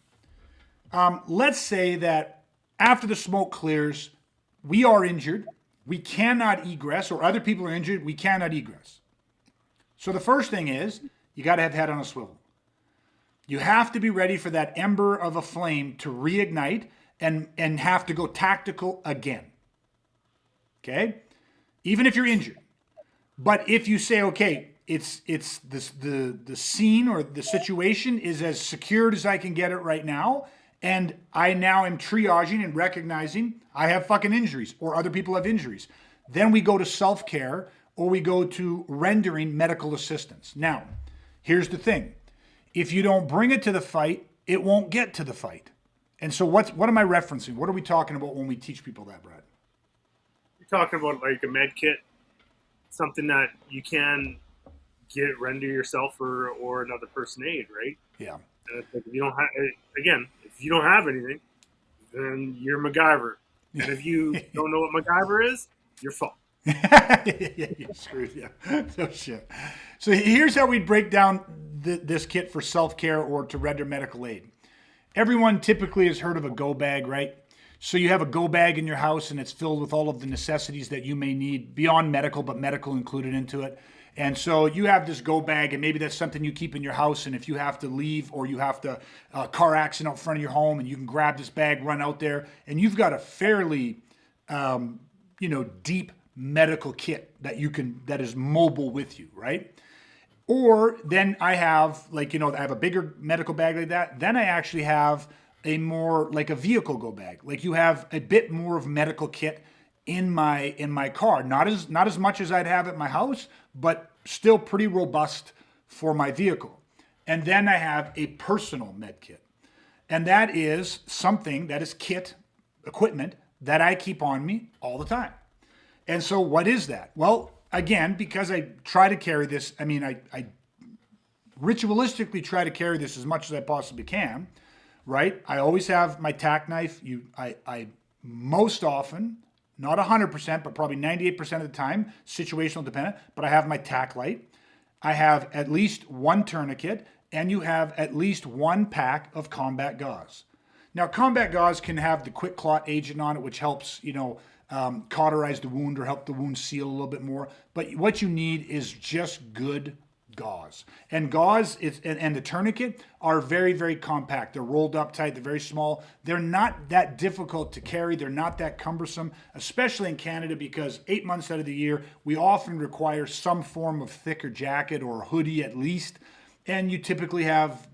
[SPEAKER 1] Let's say that after the smoke clears, we are injured. We cannot egress, or other people are injured. We cannot egress. So the first thing is you got to have head on a swivel. You have to be ready for that ember of a flame to reignite and have to go tactical again. Okay? Even if you're injured. But if you say, okay, it's the scene or the situation is as secured as I can get it right now, and I now am triaging and recognizing I have fucking injuries or other people have injuries. Then we go to self-care or we go to rendering medical assistance. Now, here's the thing. If you don't bring it to the fight, it won't get to the fight. And so what am I referencing? What are we talking about when we teach people that, Brad?
[SPEAKER 2] Talking about like a med kit, something that you can render yourself or another person aid, right?
[SPEAKER 1] Yeah.
[SPEAKER 2] And it's like if you don't have, again, if you don't have anything, then you're MacGyver. And if you don't know what MacGyver is, you're fucked.
[SPEAKER 1] You're screwed. Yeah. No shit. So here's how we break down this kit for self-care or to render medical aid. Everyone typically has heard of a go bag, right? So you have a go bag in your house and it's filled with all of the necessities that you may need beyond medical, but medical included into it. And so you have this go bag and maybe that's something you keep in your house. And if you have to leave or you have to car accident out front of your home and you can grab this bag, run out there and you've got a fairly, deep medical kit that is mobile with you, right? Or then I have I have a bigger medical bag like that. Then I actually have a more like a vehicle go bag. Like you have a bit more of medical kit in my car. Not as much as I'd have at my house, but still pretty robust for my vehicle. And then I have a personal med kit. And that is something that is equipment that I keep on me all the time. And so what is that? Well, again, because I try to carry this, I ritualistically try to carry this as much as I possibly can. Right? I always have my tack knife. I most often, not 100%, but probably 98% of the time, situational dependent, but I have my tack light. I have at least one tourniquet, and you have at least one pack of combat gauze. Now, combat gauze can have the quick clot agent on it, which helps, cauterize the wound or help the wound seal a little bit more. But what you need is just good gauze. And gauze and the tourniquet are very, very compact. They're rolled up tight, they're very small. They're not that difficult to carry, they're not that cumbersome, especially in Canada, because 8 months out of the year, we often require some form of thicker jacket or hoodie at least. And you typically have,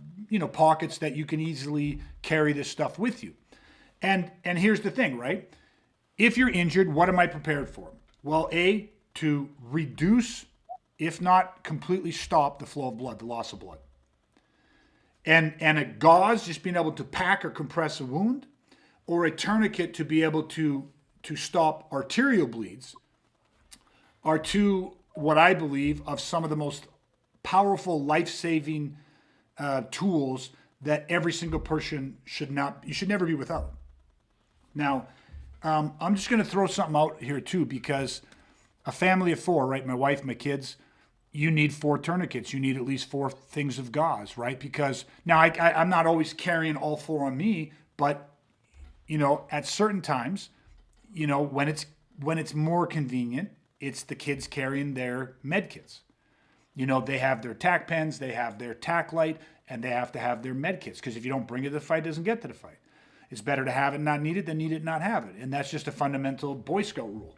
[SPEAKER 1] pockets that you can easily carry this stuff with you. And here's the thing, right? If you're injured, what am I prepared for? Well, A, to reduce, if not completely stop, the flow of blood, the loss of blood. And a gauze, just being able to pack or compress a wound, or a tourniquet to be able to stop arterial bleeds, are two, what I believe, of some of the most powerful life-saving tools that every single person you should never be without. Now, I'm just going to throw something out here too, because a family of four, right? My wife, my kids, you need 4 tourniquets. You need at least 4 things of gauze, right? Because now I'm not always carrying all 4 on me, but at certain times, when it's more convenient, it's the kids carrying their med kits. They have their tack pens, they have their tack light, and they have to have their med kits, because if you don't bring it to the fight, it doesn't get to the fight. It's better to have it not need it than need it not have it. And that's just a fundamental Boy Scout rule.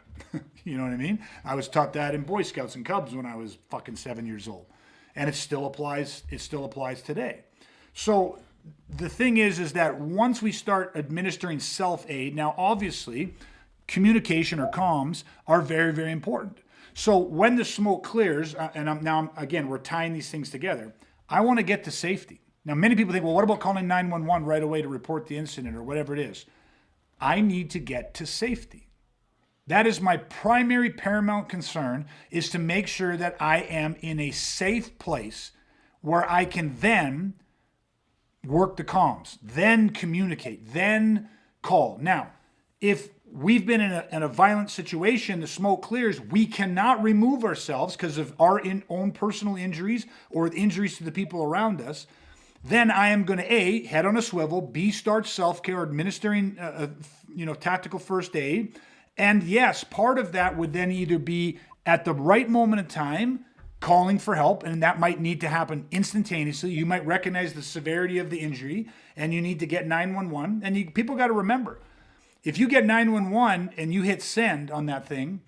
[SPEAKER 1] You know what I mean? I was taught that in Boy Scouts and Cubs when I was fucking 7 years old. And it still applies today. So the thing is that once we start administering self-aid, now obviously communication or comms are very, very important. So when the smoke clears, again, we're tying these things together, I want to get to safety. Now, many people think, well, what about calling 911 right away to report the incident or whatever it is? I need to get to safety. That is my primary paramount concern, is to make sure that I am in a safe place where I can then work the comms, then communicate, then call. Now, if we've been in a violent situation, the smoke clears, we cannot remove ourselves because of our own personal injuries or injuries to the people around us. Then I am going to A, head on a swivel, B, start self-care, administering tactical first aid. And yes, part of that would then either be at the right moment in time, calling for help, and that might need to happen instantaneously. You might recognize the severity of the injury and you need to get 911. And people got to remember, if you get 911 and you hit send on that thing,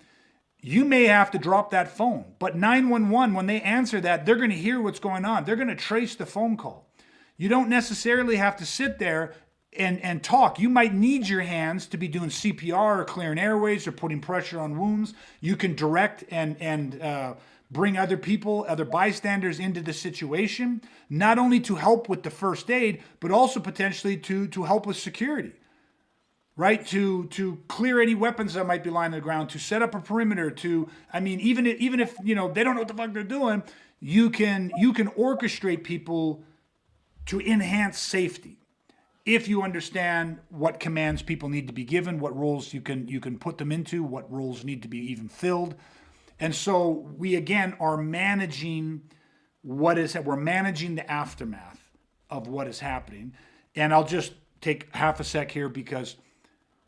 [SPEAKER 1] you may have to drop that phone. But 911, when they answer that, they're going to hear what's going on. They're going to trace the phone call. You don't necessarily have to sit there and talk. You might need your hands to be doing CPR or clearing airways or putting pressure on wounds. You can direct and bring other people, other bystanders into the situation, not only to help with the first aid, but also potentially to help with security, right? To clear any weapons that might be lying on the ground, to set up a perimeter, even if they don't know what the fuck they're doing, you can orchestrate people to enhance safety. If you understand what commands people need to be given, what roles you can put them into, what roles need to be even filled. And so we again are managing we're managing the aftermath of what is happening. And I'll just take half a sec here, because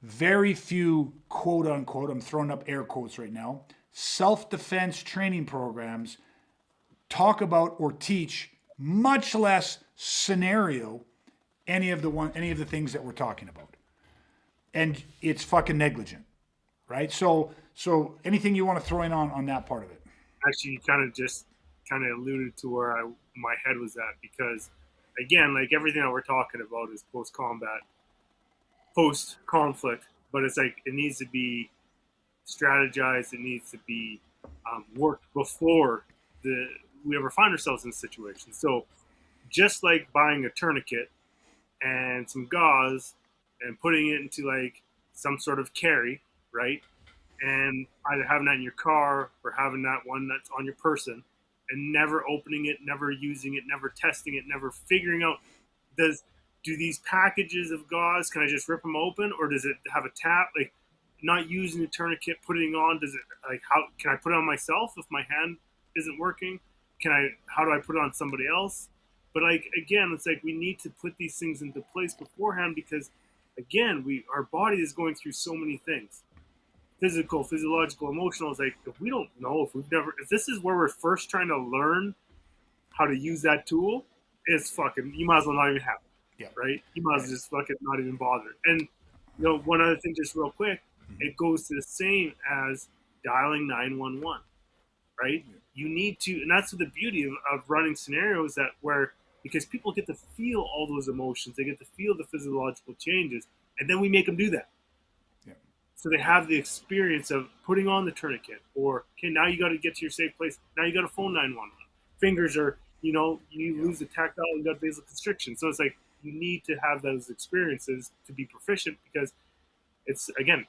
[SPEAKER 1] very few quote unquote, I'm throwing up air quotes right now, self-defense training programs talk about or teach, much less scenario, any of the things that we're talking about. And it's fucking negligent, right? So anything you want to throw in on that part of it?
[SPEAKER 2] Actually, you kind of alluded to where my head was at, because again, like everything that we're talking about is post-combat, post-conflict, but it's like it needs to be strategized. It needs to be worked before we ever find ourselves in a situation. So just like buying a tourniquet and some gauze and putting it into like some sort of carry, right? And either having that in your car or having that one that's on your person, and never opening it, never using it, never testing it, never figuring out, do these packages of gauze, can I just rip them open, or does it have a tap? Like, not using the tourniquet, putting it on, does it, like, how can I put it on myself if my hand isn't working? How do I put it on somebody else? But like, again, it's like we need to put these things into place beforehand, because again, our body is going through so many things. Physical, physiological, emotional. It's like, if we don't know, if this is where we're first trying to learn how to use that tool, it's fucking, you might as well not even have it,
[SPEAKER 1] Yeah.
[SPEAKER 2] right? You might as well just fucking not even bother. And, one other thing, just real quick, it goes to the same as dialing 911, right? You need to, and that's the beauty of running scenarios that where, because people get to feel all those emotions, they get to feel the physiological changes, and then we make them do that.
[SPEAKER 1] Yeah.
[SPEAKER 2] So they have the experience of putting on the tourniquet, or okay, now you got to get to your safe place. Now you got to phone 911. Fingers are, you lose the tactile, you got vasoconstriction. So it's like you need to have those experiences to be proficient, because it's, again,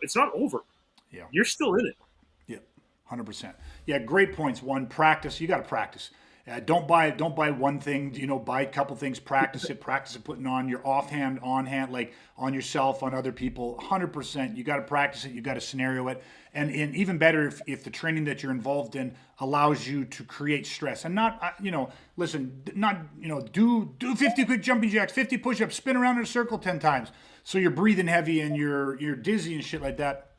[SPEAKER 2] it's not over.
[SPEAKER 1] Yeah.
[SPEAKER 2] You're still in it.
[SPEAKER 1] Yeah, 100%. Yeah, great points. One, practice. You got to practice. Don't buy one thing. Buy a couple things. Practice it. Practice it. Putting on your offhand, on hand, like on yourself, on other people. 100%. You got to practice it. You got to scenario it. And even better if the training that you're involved in allows you to create stress and not, listen, not, do 50 quick jumping jacks, 50 push-ups, spin around in a circle 10 times. So you're breathing heavy and you're dizzy and shit like that.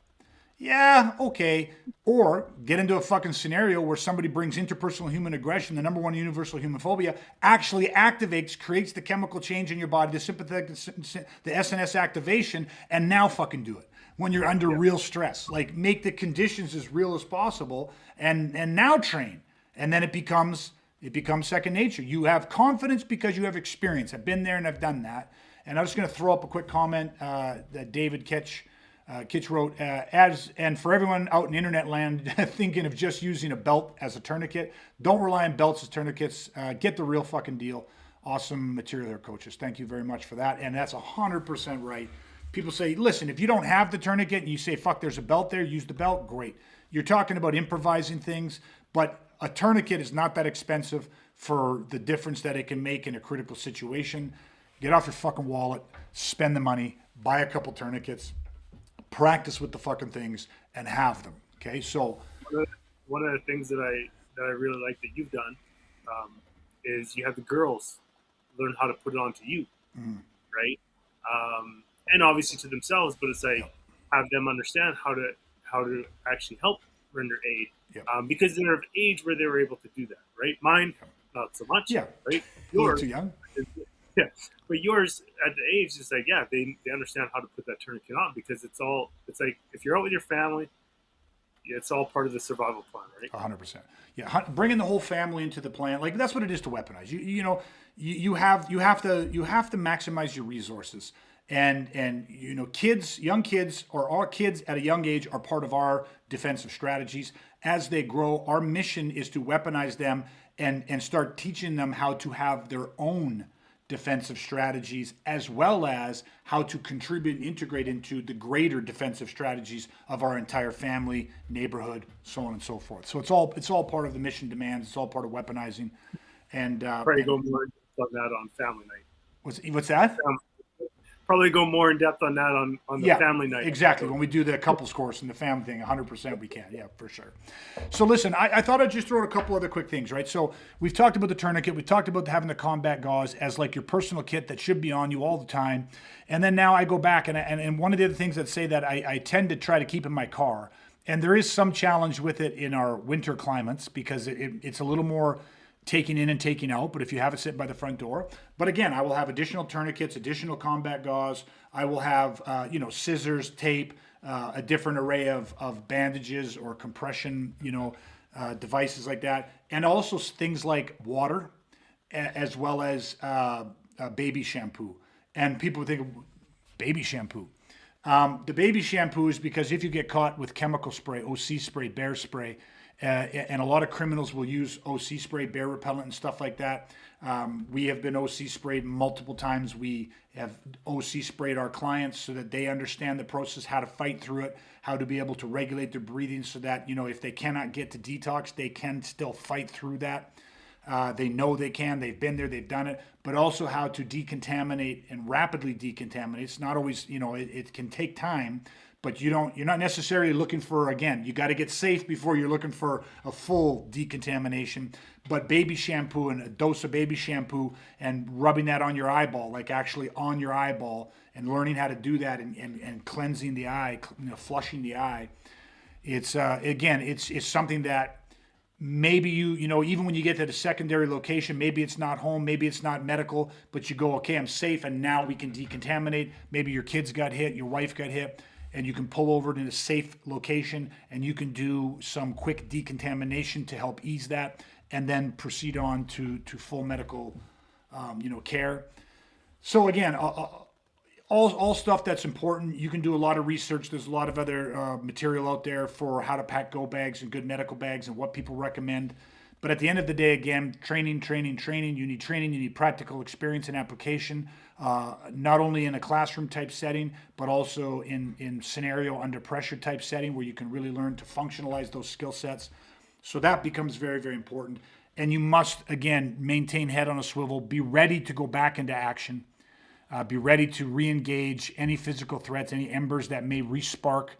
[SPEAKER 1] Yeah, okay. Or get into a fucking scenario where somebody brings interpersonal human aggression, the number one universal human phobia, actually activates, creates the chemical change in your body, the sympathetic, the SNS activation, and now fucking do it when you're under real stress. Like, make the conditions as real as possible, and now train, and then it becomes second nature. You have confidence because you have experience. I've been there and I've done that. And I'm just going to throw up a quick comment that David Kitch wrote, and for everyone out in internet land thinking of just using a belt as a tourniquet, don't rely on belts as tourniquets. Get the real fucking deal. Awesome material here, coaches. Thank you very much for that. And that's 100% right. People say, listen, if you don't have the tourniquet and you say, fuck, there's a belt there, use the belt, great. You're talking about improvising things, but a tourniquet is not that expensive for the difference that it can make in a critical situation. Get off your fucking wallet, spend the money, buy a couple tourniquets, practice with the fucking things, and have them. Okay, so
[SPEAKER 2] one of the things that I really like that you've done is you have the girls learn how to put it onto you, right? And obviously to themselves, but it's like have them understand how to actually help render aid, because they're of age where they were able to do that, right? Mine, not so much, right?
[SPEAKER 1] Yours, too young.
[SPEAKER 2] Yeah, but yours at the age is like, they understand how to put that tourniquet on, because it's like if you're out with your family, it's all part of the survival plan, right?
[SPEAKER 1] 100%. Yeah, bringing the whole family into the plan, like that's what it is to weaponize. You have to maximize your resources, and young kids or our kids at a young age are part of our defensive strategies. As they grow, our mission is to weaponize them and start teaching them how to have their own defensive strategies, as well as how to contribute and integrate into the greater defensive strategies of our entire family, neighborhood, so on and so forth. So it's all part of the mission demands. It's all part of weaponizing. And
[SPEAKER 2] probably go more in depth on that on family night.
[SPEAKER 1] What's that?
[SPEAKER 2] Probably go more in depth on that on the family night.
[SPEAKER 1] Exactly. When we do the couples course and the family thing, 100% we can. Yeah, for sure. So listen, I thought I'd just throw out a couple other quick things, right? So we've talked about the tourniquet. We've talked about having the combat gauze as like your personal kit that should be on you all the time. And then now I go back and one of the other things that say that I tend to try to keep in my car, and there is some challenge with it in our winter climates because it's a little more taking in and taking out, but if you have it sitting by the front door. But again, I will have additional tourniquets, additional combat gauze. I will have, scissors, tape, a different array of bandages or compression, devices like that. And also things like water, as well as baby shampoo. And people think, baby shampoo. The baby shampoo is because if you get caught with chemical spray, OC spray, bear spray, and a lot of criminals will use OC spray, bear repellent, and stuff like that. We have been OC sprayed multiple times. We have OC sprayed our clients so that they understand the process, how to fight through it, how to be able to regulate their breathing so that, if they cannot get to detox, they can still fight through that. They know they can. They've been there. They've done it. But also how to decontaminate and rapidly decontaminate. It's not always, it can take time. But you're not necessarily looking for, again, you got to get safe before you're looking for a full decontamination. But baby shampoo and a dose of baby shampoo and rubbing that on your eyeball, like actually on your eyeball, and learning how to do that and cleansing the eye, flushing the eye. It's, again, it's something that maybe you know, even when you get to the secondary location, maybe it's not home, maybe it's not medical, but you go, okay, I'm safe, and now we can decontaminate. Maybe your kids got hit, your wife got hit, and you can pull over in a safe location and you can do some quick decontamination to help ease that, and then proceed on to full medical, care. So again, all stuff that's important. You can do a lot of research. There's a lot of other material out there for how to pack go bags and good medical bags and what people recommend. But at the end of the day, again, training. You need training. You need practical experience and application, not only in a classroom type setting, but also in scenario under pressure type setting where you can really learn to functionalize those skill sets. So that becomes very, very important. And you must, again, maintain head on a swivel, be ready to go back into action. Be ready to re-engage any physical threats, any embers that may re-spark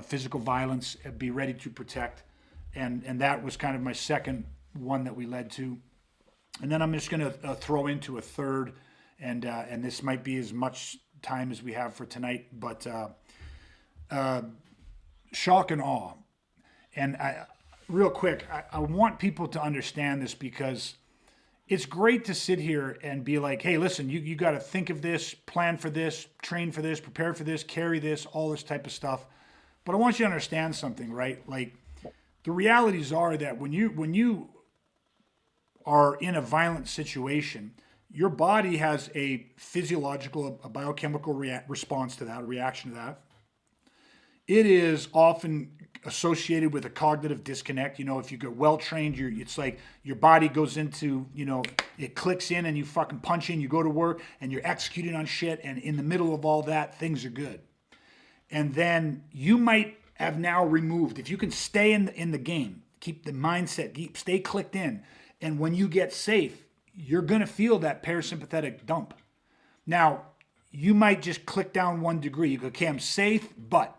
[SPEAKER 1] physical violence. Be ready to protect, and that was kind of my second one that we led to. And then I'm just going to throw into a third, and this might be as much time as we have for tonight, but shock and awe. And real quick, I want people to understand this because it's great to sit here and be like, hey, listen, you got to think of this, plan for this, train for this, prepare for this, carry this, all this type of stuff. But I want you to understand something, right? Like, the realities are that when you are in a violent situation, your body has a physiological, a biochemical response to that, a reaction to that. It is often associated with a cognitive disconnect. You know, if you get well trained, it's like your body goes into, it clicks in and you fucking punch in, you go to work and you're executing on shit. And in the middle of all that, things are good. And then you might have now removed, if you can stay in the game, keep the mindset, stay clicked in. And when you get safe, you're going to feel that parasympathetic dump. Now, you might just click down 1 degree. You go, okay, I'm safe, but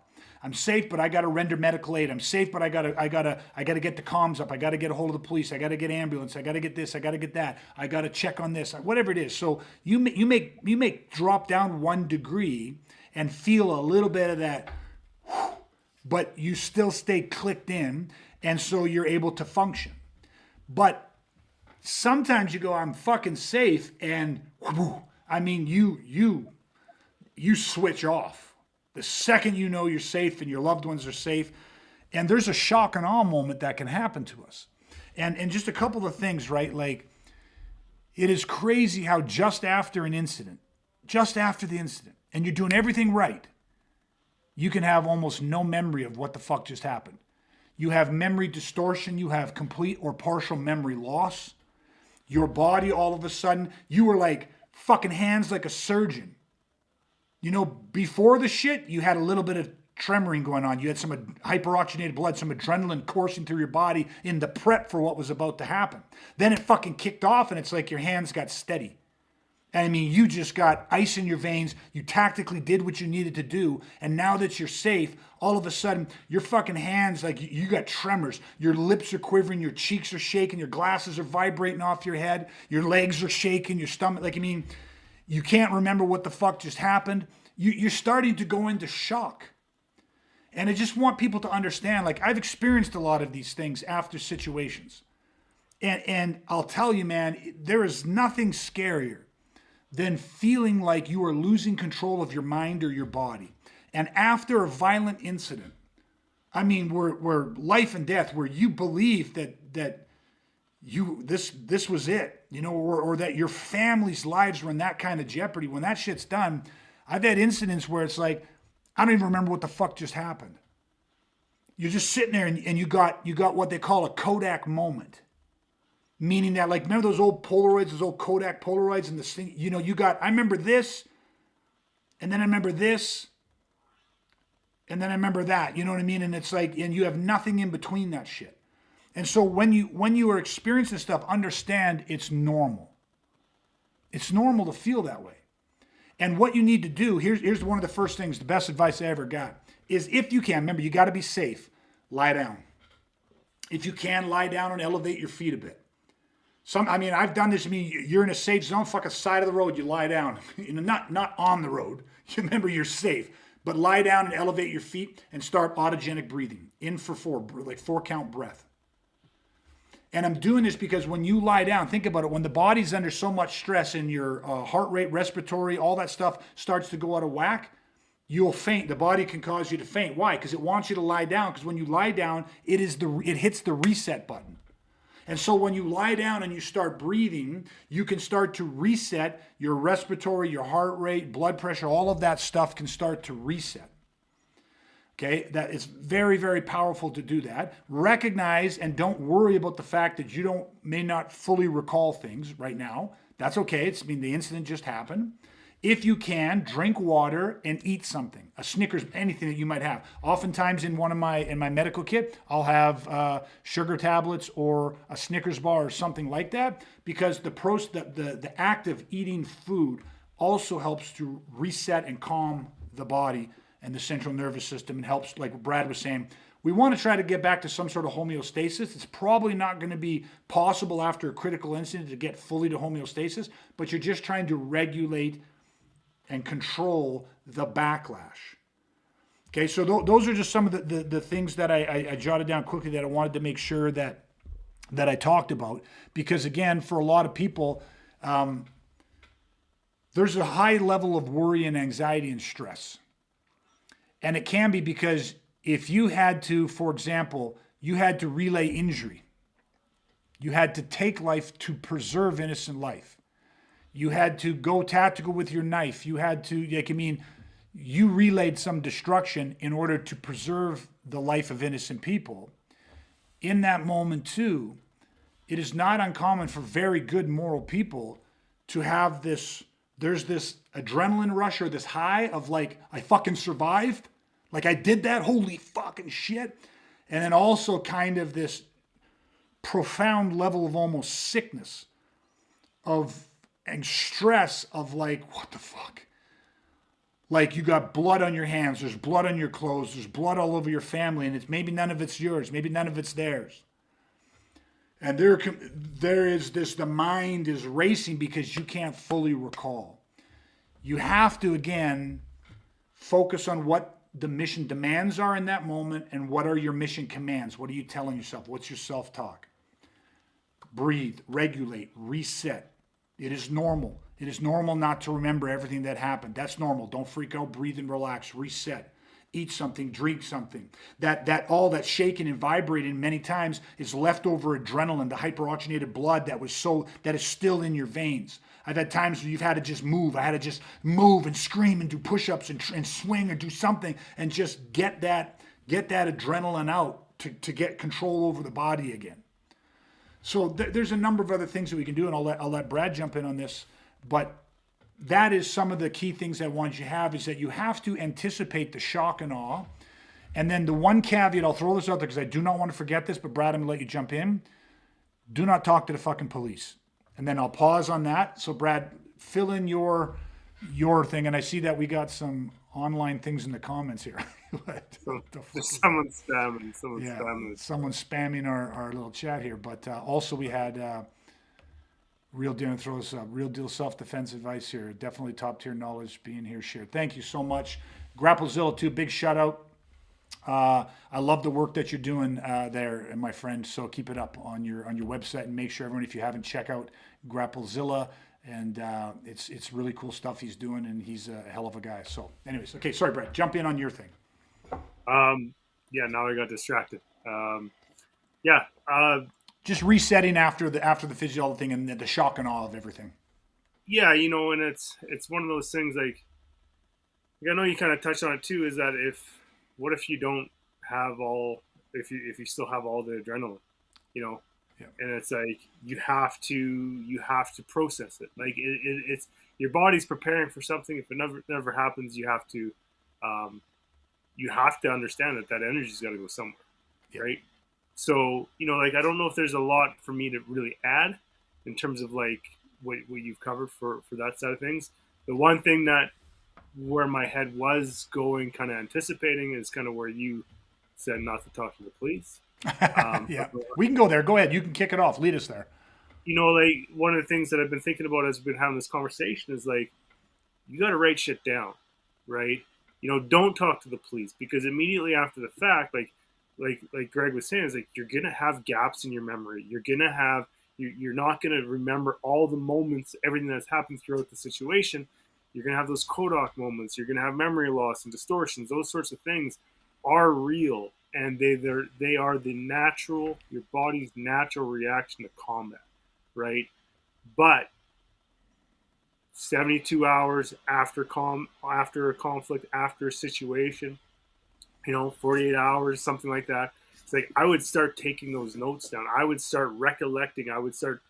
[SPEAKER 1] I got to render medical aid. I'm safe, but I got to get the comms up. I got to get a hold of the police. I got to get ambulance. I got to get this. I got to get that. I got to check on this. Whatever it is. So you may drop down 1 degree and feel a little bit of that, but you still stay clicked in, and so you're able to function. But sometimes you go, I'm fucking safe, and I mean, you switch off. The second you know you're safe and your loved ones are safe, and there's a shock and awe moment that can happen to us. And just a couple of things, right? Like, it is crazy how just after the incident, and you're doing everything right, you can have almost no memory of what the fuck just happened. You have memory distortion, you have complete or partial memory loss. Your body, all of a sudden, you were like fucking hands like a surgeon. Before the shit, you had a little bit of tremoring going on. You had some hyperoxygenated blood, some adrenaline coursing through your body in the prep for what was about to happen. Then it fucking kicked off, and it's like your hands got steady. I mean, you just got ice in your veins. You tactically did what you needed to do. And now that you're safe, all of a sudden, your fucking hands, like, you got tremors. Your lips are quivering, your cheeks are shaking, your glasses are vibrating off your head, your legs are shaking, your stomach, you can't remember what the fuck just happened. You're starting to go into shock. And I just want people to understand, like, I've experienced a lot of these things after situations. And I'll tell you, man, there is nothing scarier than feeling like you are losing control of your mind or your body. And after a violent incident, I mean, where life and death, where you believe that this was it, or that your family's lives were in that kind of jeopardy. When that shit's done, I've had incidents where it's like, I don't even remember what the fuck just happened. You're just sitting there and you got what they call a Kodak moment. Meaning that, like, remember those old Polaroids, those old Kodak Polaroids, and this thing, I remember this, and then I remember this, and then I remember that, you know what I mean? And it's like, and you have nothing in between that shit. And so when you are experiencing stuff, understand it's normal. It's normal to feel that way. And what you need to do, here's one of the first things, the best advice I ever got, is if you can, remember, you got to be safe, lie down. If you can, lie down and elevate your feet a bit. I've done this. You're in a safe zone, fucking side of the road, you lie down. Not on the road. Remember, you're safe. But lie down and elevate your feet and start autogenic breathing. In for 4, like 4 count breath. And I'm doing this because when you lie down, think about it, when the body's under so much stress and your heart rate, respiratory, all that stuff starts to go out of whack, you'll faint. The body can cause you to faint. Why? Because it wants you to lie down. Because when you lie down, it hits the reset button. And so when you lie down and you start breathing, you can start to reset your respiratory, your heart rate, blood pressure, all of that stuff can start to reset. Okay, that is very, very powerful to do that. Recognize and don't worry about the fact that you may not fully recall things right now. That's okay. The incident just happened. If you can, drink water and eat something, a Snickers, anything that you might have. Oftentimes in my medical kit, I'll have sugar tablets or a Snickers bar or something like that, because the act of eating food also helps to reset and calm the body and the central nervous system, and helps, like Brad was saying, we want to try to get back to some sort of homeostasis. It's probably not going to be possible after a critical incident to get fully to homeostasis, but you're just trying to regulate and control the backlash. Okay, so those are just some of the things that I jotted down quickly that I wanted to make sure that I talked about, because again, for a lot of people, there's a high level of worry and anxiety and stress. And it can be because if you had to, for example, you had to relay injury, you had to take life to preserve innocent life. You had to go tactical with your knife. You had to, you relayed some destruction in order to preserve the life of innocent people. In that moment too, it is not uncommon for very good moral people to have there's this adrenaline rush or this high of like, I fucking survived. Like I did that, holy fucking shit. And then also kind of this profound level of almost sickness and stress of like, what the fuck? Like you got blood on your hands, there's blood on your clothes, there's blood all over your family, and maybe none of it's yours, maybe none of it's theirs. And there is this, the mind is racing because you can't fully recall. You have to, again, focus on what the mission demands are in that moment and what are your mission commands. What are you telling yourself? What's your self-talk? Breathe, regulate, reset. It is normal. It is normal not to remember everything that happened. That's normal. Don't freak out. Breathe and relax. Reset. Eat something. Drink something. That all that shaking and vibrating many times is leftover adrenaline, the hyperoxygenated blood that is still in your veins. I've had times where you've had to just move. I had to just move and scream and do push-ups and swing or do something and just get that adrenaline out to get control over the body again. So there's a number of other things that we can do, and I'll let Brad jump in on this. But that is some of the key things I want you to have, is that you have to anticipate the shock and awe. And then the one caveat, I'll throw this out there because I do not want to forget this, but Brad, I'm going to let you jump in. Do not talk to the fucking police. And then I'll pause on that. So Brad, fill in your thing. And I see that we got some online things in the comments here.
[SPEAKER 2] Someone's spamming.
[SPEAKER 1] Someone's spamming our little chat here. But also we had Real Deal throws Real Deal self-defense advice here. Definitely top tier knowledge being here shared. Thank you so much. Grapplezilla too, big shout out. I love the work that you're doing there, my friend. So keep it up on your website, and make sure everyone, if you haven't, check out Grapplezilla. And it's really cool stuff he's doing, and he's a hell of a guy. So, anyways, okay, sorry, Brett. Jump in on your thing.
[SPEAKER 2] Yeah, now I got distracted.
[SPEAKER 1] Just resetting after the physiology thing and the shock and awe of everything.
[SPEAKER 2] Yeah, and it's one of those things like I know you kind of touched on it too. Is that what if you don't have if you still have all the adrenaline, Yeah. And it's like you have to process it. Like it's your body's preparing for something. If it never happens, you have to understand that energy's got to go somewhere, right? So I don't know if there's a lot for me to really add in terms of like what you've covered for that side of things. The one thing that where my head was going, kind of anticipating, is kind of where you said not to talk to the police.
[SPEAKER 1] Yeah, we can go there. Go ahead. You can kick it off. Lead us there.
[SPEAKER 2] Like one of the things that I've been thinking about as we've been having this conversation is like, you got to write shit down, right? Don't talk to the police, because immediately after the fact, like like Greg was saying, is like you're gonna have gaps in your memory. You're not gonna remember all the moments, everything that's happened throughout the situation. You're gonna have those Kodak moments. You're gonna have memory loss and distortions. Those sorts of things are real, and they are the natural, your body's natural reaction to combat, right? But 72 hours after a conflict, after a situation, 48 hours, something like that. It's like I would start taking those notes down. I would start recollecting. I would start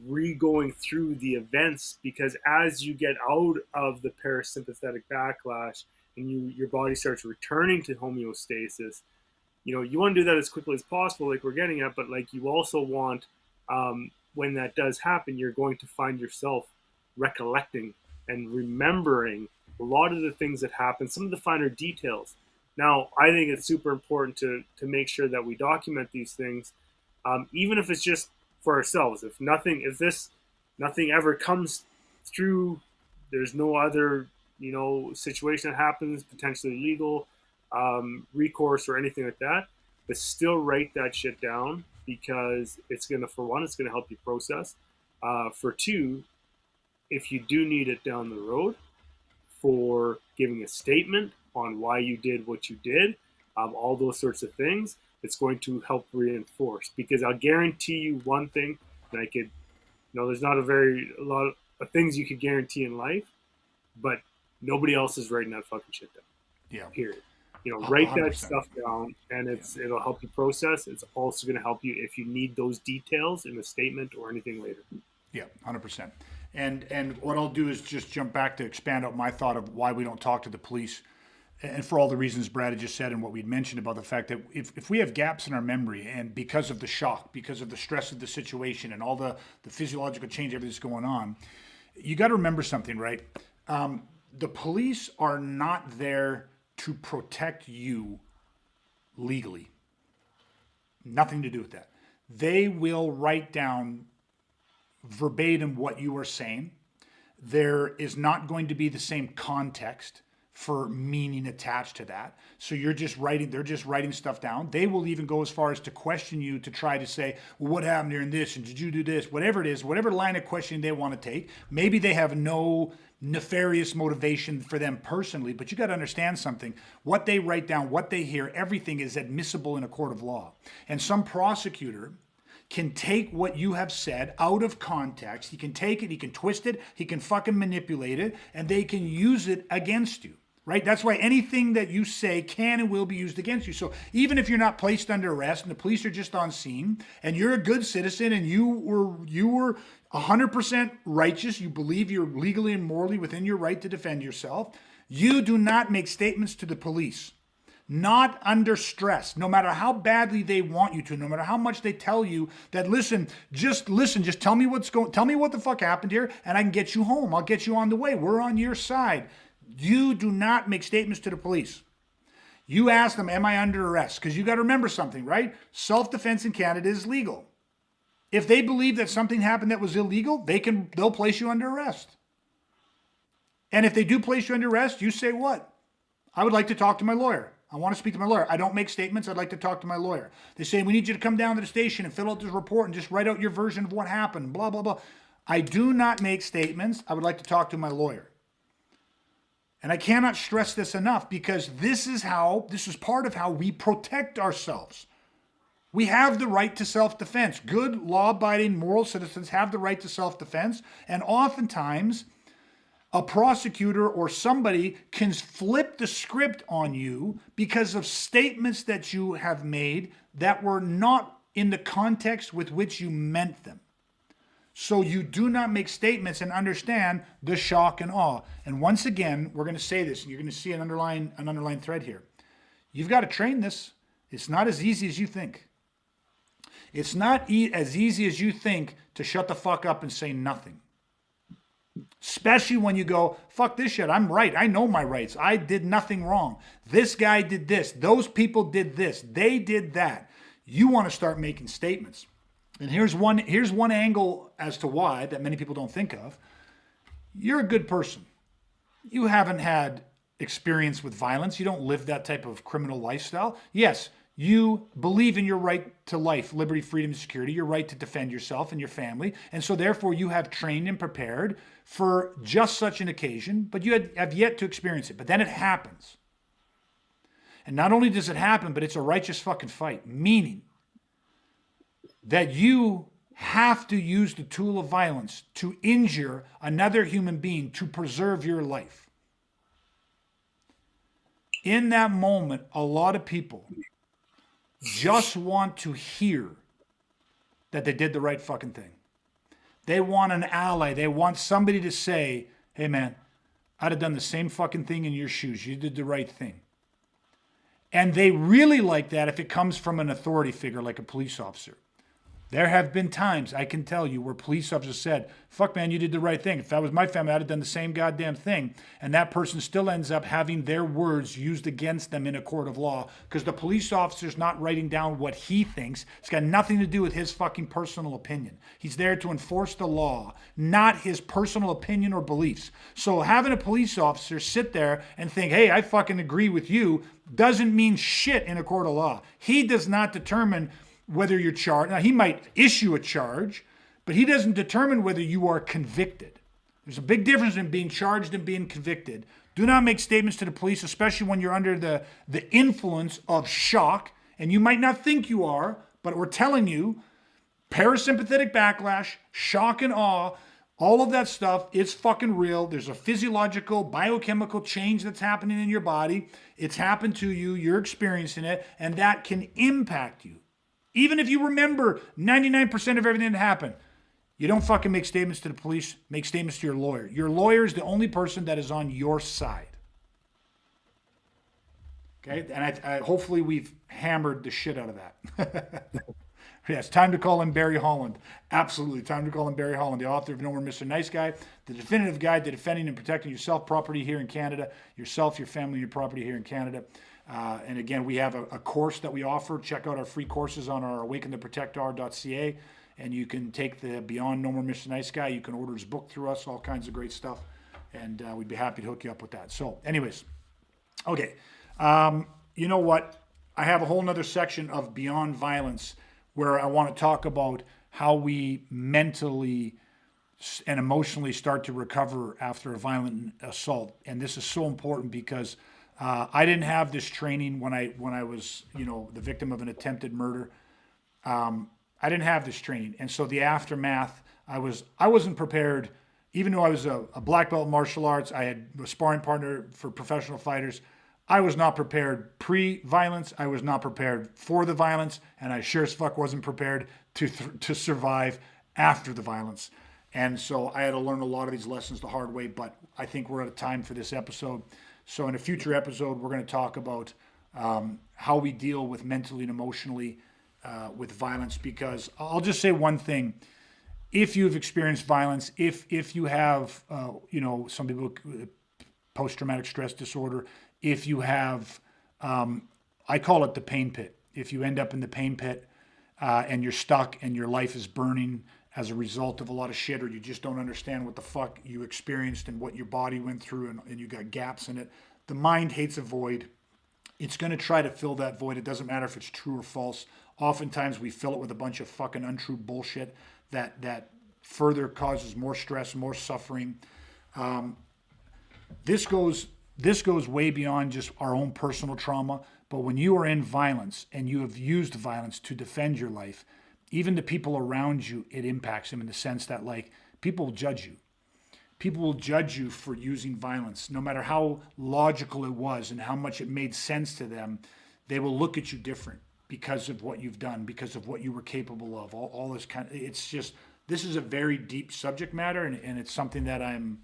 [SPEAKER 2] re-going through the events, because as you get out of the parasympathetic backlash and your body starts returning to homeostasis, you want to do that as quickly as possible, like we're getting at, but like you also want, when that does happen, you're going to find yourself recollecting and remembering a lot of the things that happen, some of the finer details. Now, I think it's super important to make sure that we document these things, even if it's just for ourselves. If nothing ever comes through, there's no other situation that happens, potentially legal recourse or anything like that. But still write that shit down, because it's gonna, for one, it's gonna help you process. For two, if you do need it down the road for giving a statement on why you did what you did, all those sorts of things, it's going to help reinforce. Because I'll guarantee you one thing, and there's not a lot of things you could guarantee in life, but nobody else is writing that fucking shit down.
[SPEAKER 1] Yeah.
[SPEAKER 2] Period. Write
[SPEAKER 1] 100%.
[SPEAKER 2] that stuff down, and it'll help you process. It's also going to help you if you need those details in a statement or anything later.
[SPEAKER 1] Yeah, 100%. And what I'll do is just jump back to expand out my thought of why we don't talk to the police, and for all the reasons Brad had just said, and what we'd mentioned about the fact that if we have gaps in our memory, and because of the shock, because of the stress of the situation, and all the physiological change, everything's going on, you got to remember something, right? The police are not there to protect you legally. Nothing to do with that. They will write down verbatim what you are saying. There is not going to be the same context for meaning attached to that. So they're just writing stuff down. They will even go as far as to question you, to try to say, well, what happened during this? And did you do this? Whatever it is, whatever line of questioning they want to take. Maybe they have no nefarious motivation for them personally, but you got to understand something. What they write down, what they hear, everything is admissible in a court of law. And some prosecutor can take what you have said out of context. He can take it, he can twist it, he can fucking manipulate it, and they can use it against you. Right? That's why anything that you say can and will be used against you. So even if you're not placed under arrest and the police are just on scene, and you're a good citizen and you were 100% righteous, you believe you're legally and morally within your right to defend yourself, you do not make statements to the police. Not under stress, no matter how badly they want you to, no matter how much they tell you that, just tell me tell me what the fuck happened here, and I can get you home. I'll get you on the way. We're on your side. You do not make statements to the police. You ask them, am I under arrest? Because you got to remember something, right? Self-defense in Canada is legal. If they believe that something happened that was illegal, they'll place you under arrest. And if they do place you under arrest, you say what? I would like to talk to my lawyer. I want to speak to my lawyer. I don't make statements. I'd like to talk to my lawyer. They say, we need you to come down to the station and fill out this report and just write out your version of what happened, blah, blah, blah. I do not make statements. I would like to talk to my lawyer. And I cannot stress this enough, because this is part of how we protect ourselves. We have the right to self-defense. Good, law-abiding, moral citizens have the right to self-defense. And oftentimes, a prosecutor or somebody can flip the script on you because of statements that you have made that were not in the context with which you meant them. So you do not make statements, and understand the shock and awe. And once again, we're going to say this, and you're going to see an underlying thread here. You've got to train this. It's not as easy as you think. It's not as easy as you think to shut the fuck up and say nothing. Especially when you go, fuck this shit, I'm right. I know my rights. I did nothing wrong. This guy did this. Those people did this. They did that. You want to start making statements. And here's one angle as to why that many people don't think of. You're a good person. You haven't had experience with violence. You don't live that type of criminal lifestyle. Yes, You believe in your right to life, liberty, freedom, and security, your right to defend yourself and your family. And so, therefore, you have trained and prepared for just such an occasion, but you have yet to experience it. But then it happens. And not only does it happen, but it's a righteous fucking fight, meaning that you have to use the tool of violence to injure another human being to preserve your life. In that moment, a lot of people just want to hear that they did the right fucking thing. They want an ally. They want somebody to say, hey man, I'd have done the same fucking thing in your shoes. You did the right thing. And they really like that if it comes from an authority figure like a police officer. There have been times, I can tell you, where police officers said, fuck man, you did the right thing. If that was my family, I'd have done the same goddamn thing. And that person still ends up having their words used against them in a court of law because the police officer's not writing down what he thinks. It's got nothing to do with his fucking personal opinion. He's there to enforce the law, not his personal opinion or beliefs. So having a police officer sit there and think, hey, I fucking agree with you, doesn't mean shit in a court of law. He does not determine whether you're charged. Now, he might issue a charge, but he doesn't determine whether you are convicted. There's a big difference in being charged and being convicted. Do not make statements to the police, especially when you're under the influence of shock, and you might not think you are, but we're telling you, parasympathetic backlash, shock and awe, all of that stuff is fucking real. There's a physiological, biochemical change that's happening in your body. It's happened to you, you're experiencing it, and that can impact you. Even if you remember 99% of everything that happened, you don't fucking make statements to the police, make statements to your lawyer. Your lawyer is the only person that is on your side. Okay? And I hopefully we've hammered the shit out of that. Yes, time to call in Barry Holland. Absolutely, time to call in Barry Holland, the author of No More Mr. Nice Guy, the definitive guide to defending and protecting yourself, property here in Canada, yourself, your family, your property here in Canada. And again, we have a course that we offer. Check out our free courses on our awakentheprotector.ca, and you can take the Beyond No More Mr. Nice Guy. You can order his book through us, all kinds of great stuff, and we'd be happy to hook you up with that. So anyways, okay. You know what? I have a whole nother section of Beyond Violence where I want to talk about how we mentally and emotionally start to recover after a violent assault. And this is so important because I didn't have this training when I was, the victim of an attempted murder. I didn't have this training. And so the aftermath, I wasn't prepared. Even though I was a black belt in martial arts, I had a sparring partner for professional fighters. I was not prepared pre-violence. I was not prepared for the violence. And I sure as fuck wasn't prepared to survive after the violence. And so I had to learn a lot of these lessons the hard way, but I think we're out of time for this episode. So in a future episode, we're going to talk about how we deal with mentally and emotionally with violence, because I'll just say one thing. If you've experienced violence, if you have, some people post-traumatic stress disorder, if you have, I call it the pain pit. If you end up in the pain pit and you're stuck and your life is burning as a result of a lot of shit, or you just don't understand what the fuck you experienced and what your body went through, and you got gaps in it. The mind hates a void. It's going to try to fill that void. It doesn't matter if it's true or false. Oftentimes we fill it with a bunch of fucking untrue bullshit that further causes more stress, more suffering. This goes way beyond just our own personal trauma. But when you are in violence and you have used violence to defend your life, even the people around you, it impacts them in the sense that, like, people will judge you. People will judge you for using violence. No matter how logical it was and how much it made sense to them, they will look at you different because of what you've done, because of what you were capable of. All this kind of, it's just, this is a very deep subject matter, and it's something that I'm,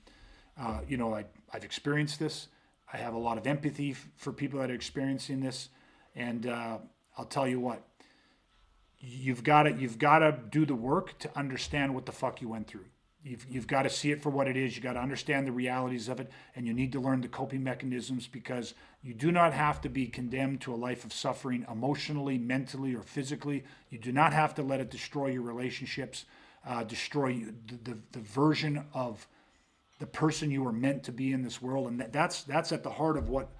[SPEAKER 1] I've experienced this. I have a lot of empathy for people that are experiencing this, and I'll tell you what. You've got to do the work to understand what the fuck you went through. You've got to see it for what it is. You got to understand the realities of it, and you need to learn the coping mechanisms, because you do not have to be condemned to a life of suffering emotionally, mentally, or physically. You do not have to let it destroy your relationships, destroy the version of the person you were meant to be in this world. And that's at the heart of what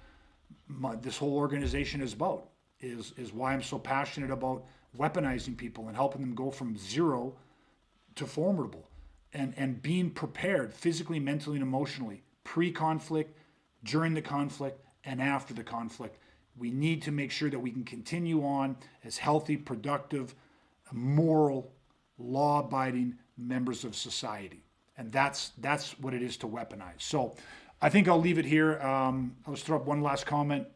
[SPEAKER 1] this whole organization is about. is why I'm so passionate about weaponizing people and helping them go from zero to formidable, and being prepared physically, mentally, and emotionally, pre-conflict, during the conflict, and after the conflict. We need to make sure that we can continue on as healthy, productive, moral, law-abiding members of society. And that's what it is to weaponize. So I think I'll leave it here. I'll just throw up one last comment.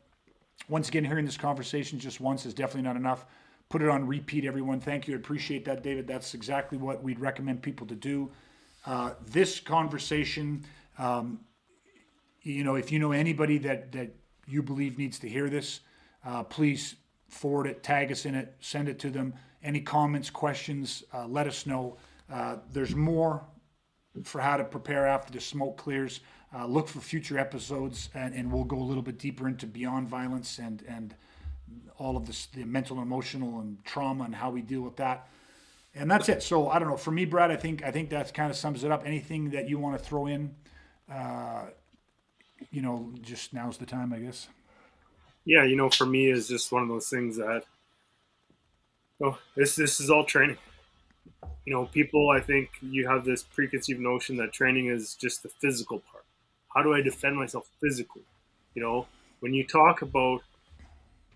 [SPEAKER 1] Once again, hearing this conversation just once is definitely not enough. Put it on repeat, everyone. Thank you. I appreciate that, David. That's exactly what we'd recommend people to do. This conversation, if you know anybody that you believe needs to hear this, please forward it, tag us in it, send it to them. Any comments, questions, let us know. There's more for how to prepare after the smoke clears. Look for future episodes, and we'll go a little bit deeper into beyond violence and all of this, the mental, emotional, and trauma, and how we deal with that. And that's it. So I don't know. For me, Brad, I think that kind of sums it up. Anything that you want to throw in? Just now's the time, I guess.
[SPEAKER 2] Yeah, for me, is just one of those things that, this is all training. People, I think you have this preconceived notion that training is just the physical part. How do I defend myself physically? When you talk about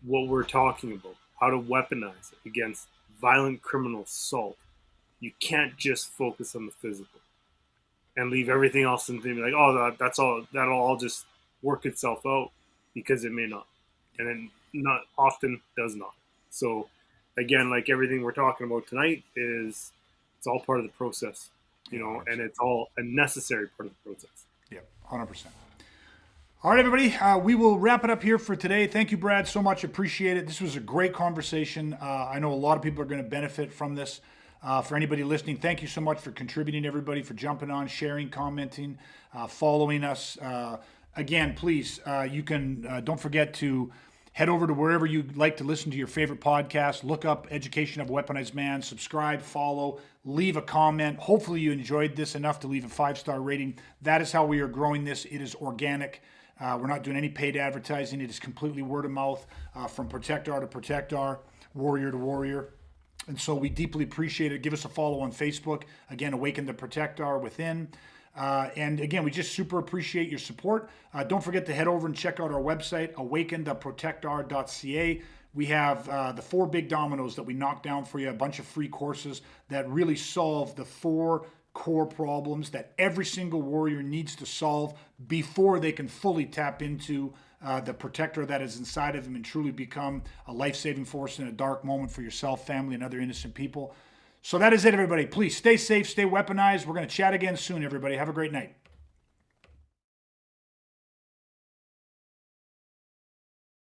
[SPEAKER 2] what we're talking about, how to weaponize it against violent criminal assault, you can't just focus on the physical and leave everything else and be like, that's all, that'll all just work itself out, because it may not. And it not often does not. So again, like everything we're talking about tonight, it's all part of the process, and it's all a necessary part of the process.
[SPEAKER 1] Yeah, 100%. All right, everybody, we will wrap it up here for today. Thank you, Brad, so much. Appreciate it. This was a great conversation. I know a lot of people are going to benefit from this. For anybody listening, thank you so much for contributing, everybody, for jumping on, sharing, commenting, following us. Again, please, you can don't forget to head over to wherever you like to listen to your favorite podcast. Look up Education of a Weaponized Man. Subscribe, follow, leave a comment. Hopefully you enjoyed this enough to leave a 5-star rating. That is how we are growing this. It is organic. We're not doing any paid advertising. It is completely word of mouth, from Protectar to Protectar, warrior to warrior. And so we deeply appreciate it. Give us a follow on Facebook. Again, Awaken the Protectar within. And again, we just super appreciate your support. Don't forget to head over and check out our website, awakentheprotectar.ca. We have the 4 big dominoes that we knocked down for you, a bunch of free courses that really solve the 4 core problems that every single warrior needs to solve before they can fully tap into the protector that is inside of them and truly become a life-saving force in a dark moment for yourself, family, and other innocent people. So that is it, everybody. Please stay safe, stay weaponized. We're going to chat again soon, everybody. Have a great night.